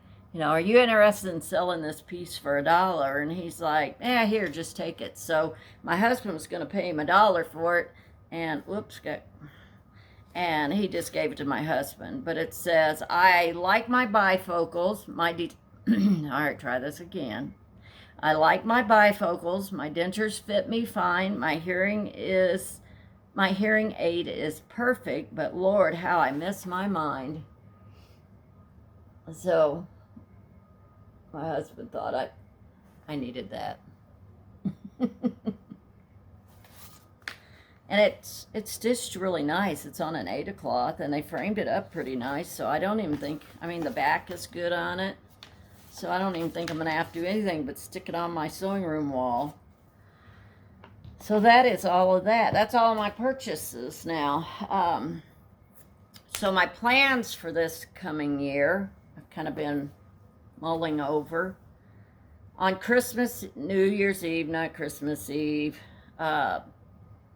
Speaker 1: you interested in selling this piece for $1? And he's like, here, just take it. So my husband was going to pay him $1 for it, and and he just gave it to my husband. But it says, I like my bifocals, all right, try this again. I like my bifocals, my dentures fit me fine, my hearing aid is perfect, but Lord, how I miss my mind. So my husband thought I needed that. And it's stitched really nice. It's on an Aida cloth, and they framed it up pretty nice, so I don't even think, the back is good on it, so I don't even think I'm going to have to do anything but stick it on my sewing room wall. So that is all of that. That's all my purchases now. So my plans for this coming year, I've kind of been mulling over. On New Year's Eve,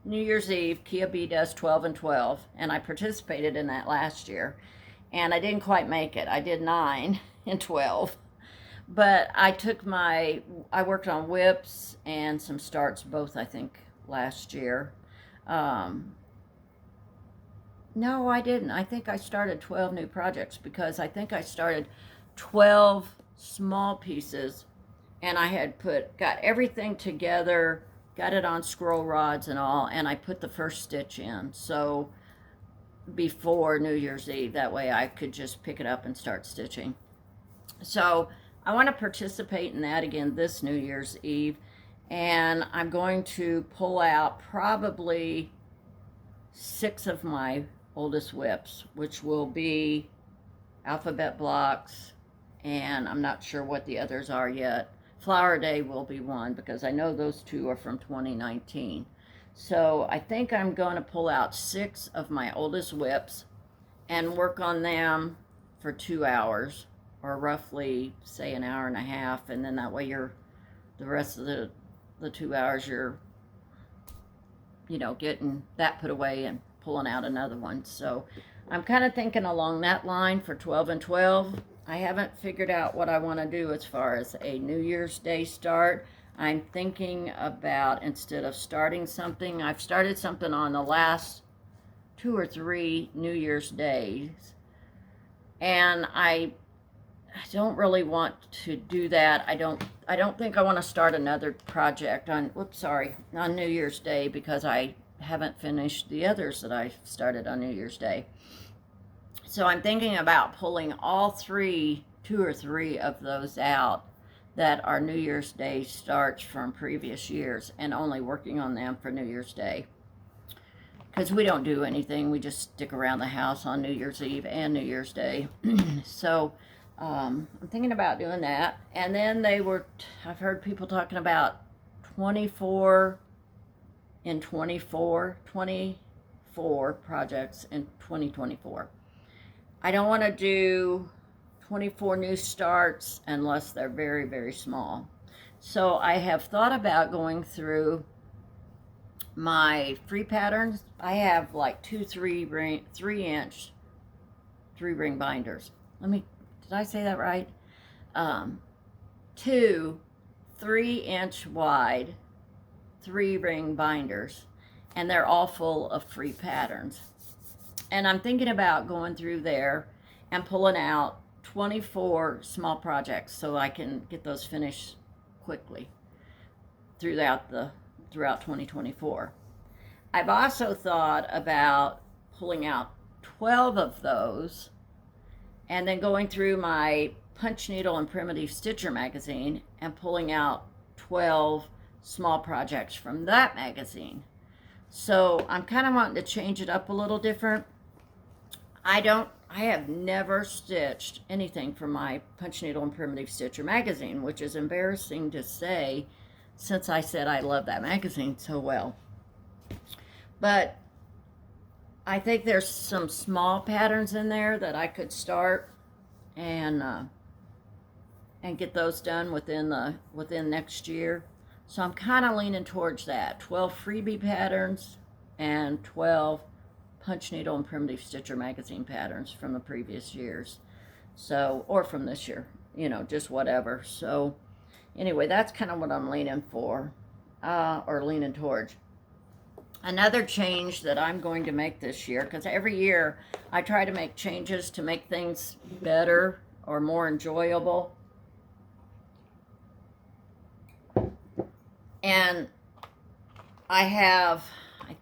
Speaker 1: New Year's Eve, Kia B does 12 and 12, and I participated in that last year, and I didn't quite make it. I did 9 and 12, but I worked on whips and some starts, both I think last year. No, I didn't. I think I started 12 new projects, because I think I started 12 small pieces, and I had got everything together, got it on scroll rods and all, and I put the first stitch in. So before New Year's Eve. That way I could just pick it up and start stitching. So I want to participate in that again this New Year's Eve, and I'm going to pull out probably 6 of my oldest whips, which will be alphabet blocks, and I'm not sure what the others are yet. Flower Day will be one, because I know those 2 are from 2019. So I think I'm going to pull out 6 of my oldest whips and work on them for 2 hours, or roughly say an hour and a half, and then that way the rest of the 2 hours you're getting that put away and pulling out another one. So I'm kind of thinking along that line for 12 and 12. I haven't figured out what I want to do as far as a New Year's Day start. I'm thinking about, instead of starting something, I've started something on the last 2 or 3 New Year's Days, and I don't really want to do that. I don't think I want to start another project on New Year's Day, because I haven't finished the others that I started on New Year's Day. So I'm thinking about pulling all 2 or 3 of those out that are New Year's Day starts from previous years, and only working on them for New Year's Day. Because we don't do anything, we just stick around the house on New Year's Eve and New Year's Day. So I'm thinking about doing that. And then I've heard people talking about 24 projects in 2024. I don't want to do 24 new starts unless they're very, very small. So I have thought about going through my free patterns. I have like 2 3-inch 3-ring binders. Did I say that right? 2 3-inch wide 3-ring binders, and they're all full of free patterns. And I'm thinking about going through there and pulling out 24 small projects so I can get those finished quickly throughout 2024. I've also thought about pulling out 12 of those and then going through my Punch Needle and Primitive Stitcher magazine and pulling out 12 small projects from that magazine. So I'm kind of wanting to change it up a little different. I have never stitched anything from my Punch Needle and Primitive Stitcher magazine, which is embarrassing to say since I said I love that magazine so well. But I think there's some small patterns in there that I could start and get those done within next year. So I'm kind of leaning towards that. 12 freebie patterns and 12 Punch Needle and Primitive Stitcher magazine patterns from the previous years. So, or from this year, just whatever. So anyway, that's kind of what I'm leaning for, or leaning towards. Another change that I'm going to make this year, because every year I try to make changes to make things better or more enjoyable. And I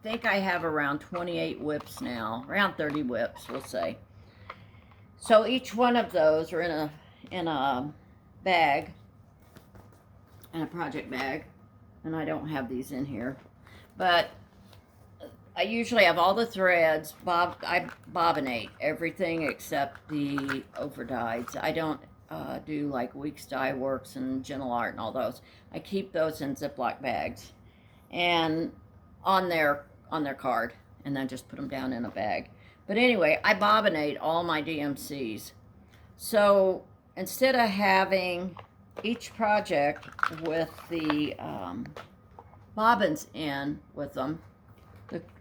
Speaker 1: think I have around 28 whips now, around 30 whips, we'll say. So each one of those are in a bag, in a project bag, and I don't have these in here, but I usually have all the threads. I bobbinate everything except the overdyes. I don't do like Weeks Dye Works and Gentle Art and all those. I keep those in Ziploc bags and on their card, and then just put them down in a bag. But anyway, I bobbinate all my DMCs. So instead of having each project with the bobbins in with them,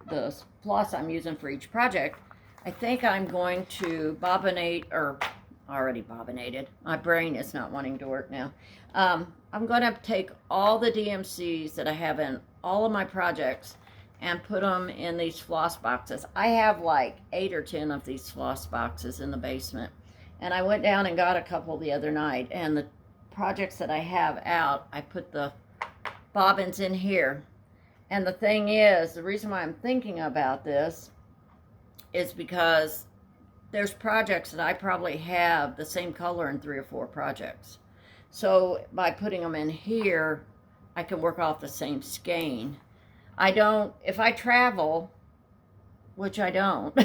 Speaker 1: the floss I'm using for each project, I think I'm going to bobbinate, or already bobbinated. My brain is not wanting to work now. I'm going to take all the DMCs that I have in all of my projects and put them in these floss boxes. I have like 8 or 10 of these floss boxes in the basement. And I went down and got a couple the other night. And the projects that I have out, I put the bobbins in here. And the thing is, the reason why I'm thinking about this is because there's projects that I probably have the same color in 3 or 4 projects. So by putting them in here, I can work off the same skein. I don't, if I travel, which I don't,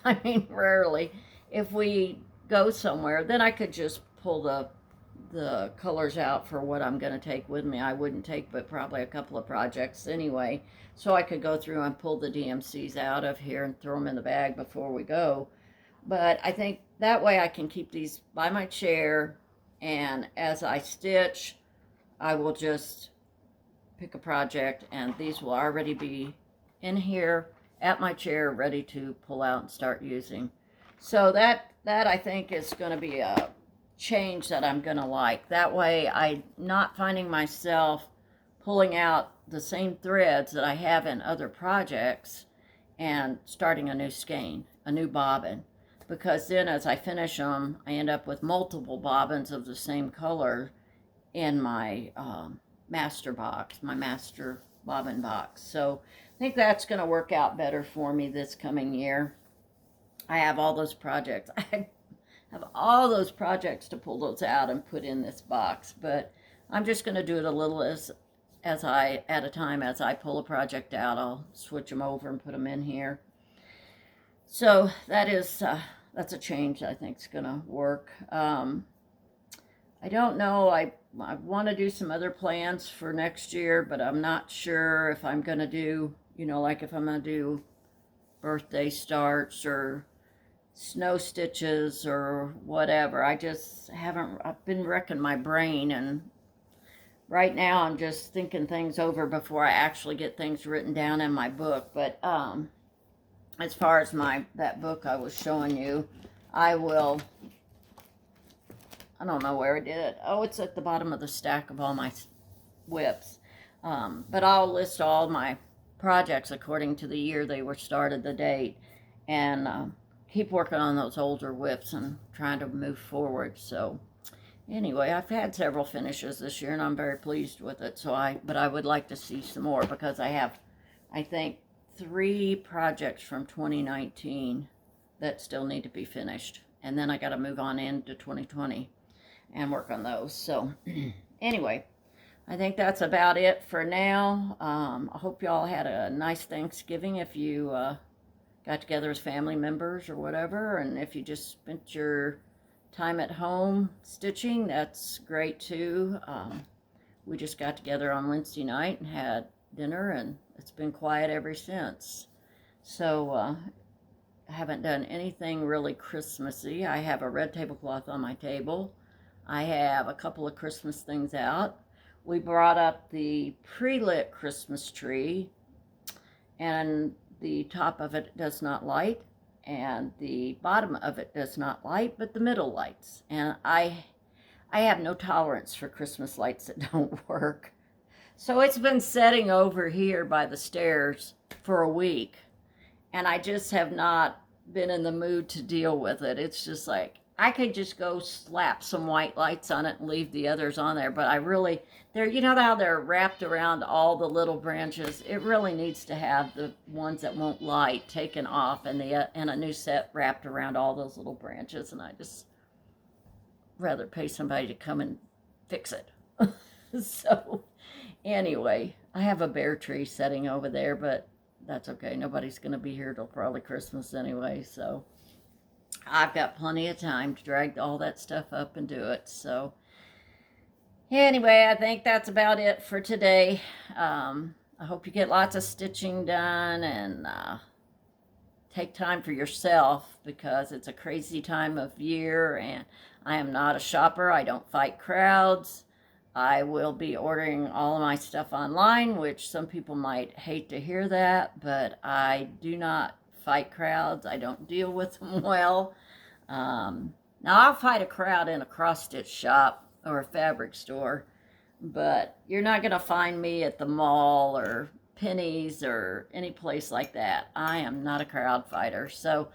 Speaker 1: I mean, rarely, if we go somewhere, then I could just pull the colors out for what I'm going to take with me. I wouldn't take but probably a couple of projects anyway, so I could go through and pull the DMCs out of here and throw them in the bag before we go. But I think that way I can keep these by my chair, and as I stitch, I will just pick a project, and these will already be in here at my chair ready to pull out and start using. So that I think is going to be a change that I'm going to like. That way I'm not finding myself pulling out the same threads that I have in other projects and starting a new skein, a new bobbin. Because then as I finish them, I end up with multiple bobbins of the same color in my master box, my master bobbin box. So I think that's going to work out better for me this coming year. I have all those projects. I have all those projects to pull those out and put in this box, but I'm just going to do it a little at a time. As I pull a project out, I'll switch them over and put them in here. So that's a change I think is going to work. I don't know. I want to do some other plans for next year, but I'm not sure if I'm going to do, like if I'm going to do birthday starts or snow stitches or whatever. I just haven't, I've been wrecking my brain, and right now I'm just thinking things over before I actually get things written down in my book. But as far as that book I was showing you, I don't know where I did it. Oh, it's at the bottom of the stack of all my whips. But I'll list all my projects according to the year they were started, the date, and keep working on those older whips and trying to move forward. So anyway, I've had several finishes this year, and I'm very pleased with it. But I would like to see some more, because I have, I think, 3 projects from 2019 that still need to be finished. And then I got to move on into 2020 and work on those. So anyway, I think that's about it for now. I hope y'all had a nice Thanksgiving if you got together as family members or whatever. And if you just spent your time at home stitching, that's great too. We just got together on Wednesday night and had dinner, and it's been quiet ever since. So I haven't done anything really Christmassy. I have a red tablecloth on my table. I have a couple of Christmas things out. We brought up the pre-lit Christmas tree, and the top of it does not light, and the bottom of it does not light, but the middle lights. And I have no tolerance for Christmas lights that don't work. So it's been sitting over here by the stairs for a week, and I just have not been in the mood to deal with it. It's just like, I could just go slap some white lights on it and leave the others on there, but you know how they're wrapped around all the little branches? It really needs to have the ones that won't light taken off, and a new set wrapped around all those little branches, and I just rather pay somebody to come and fix it. So anyway, I have a bare tree setting over there, but that's okay. Nobody's going to be here till probably Christmas anyway, so I've got plenty of time to drag all that stuff up and do it. So anyway, I think that's about it for today. I hope you get lots of stitching done, and take time for yourself, because it's a crazy time of year, and I am not a shopper. I don't fight crowds. I will be ordering all of my stuff online, which some people might hate to hear that, but I do not fight crowds. I don't deal with them well. Now, I'll fight a crowd in a cross-stitch shop or a fabric store, but you're not going to find me at the mall or Penny's or any place like that. I am not a crowd fighter. So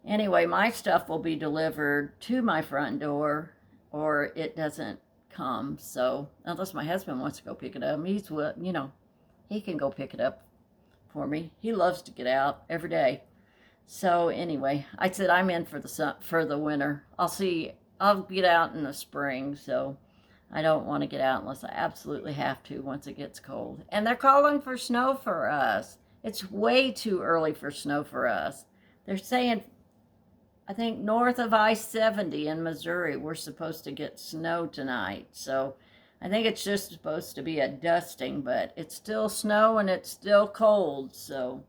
Speaker 1: anyway, my stuff will be delivered to my front door, or it doesn't come. So unless my husband wants to go pick it up, he can go pick it up for me. He loves to get out every day. So anyway, I said I'm in for the winter. I'll get out in the spring, so I don't want to get out unless I absolutely have to once it gets cold. And they're calling for snow for us. It's way too early for snow for us. They're saying, I think north of I-70 in Missouri, we're supposed to get snow tonight. So I think it's just supposed to be a dusting, but it's still snow and it's still cold. So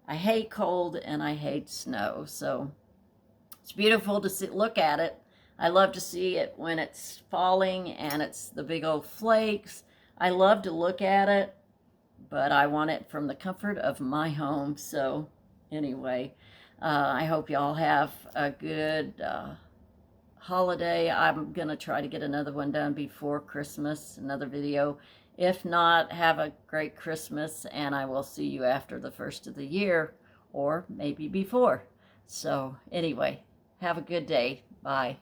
Speaker 1: I hate cold and I hate snow. So it's beautiful to look at it. I love to see it when it's falling and it's the big old flakes. I love to look at it, but I want it from the comfort of my home. So anyway, I hope y'all have a good holiday. I'm going to try to get another one done before Christmas, another video. If not, have a great Christmas, and I will see you after the first of the year, or maybe before. So anyway, have a good day. Bye.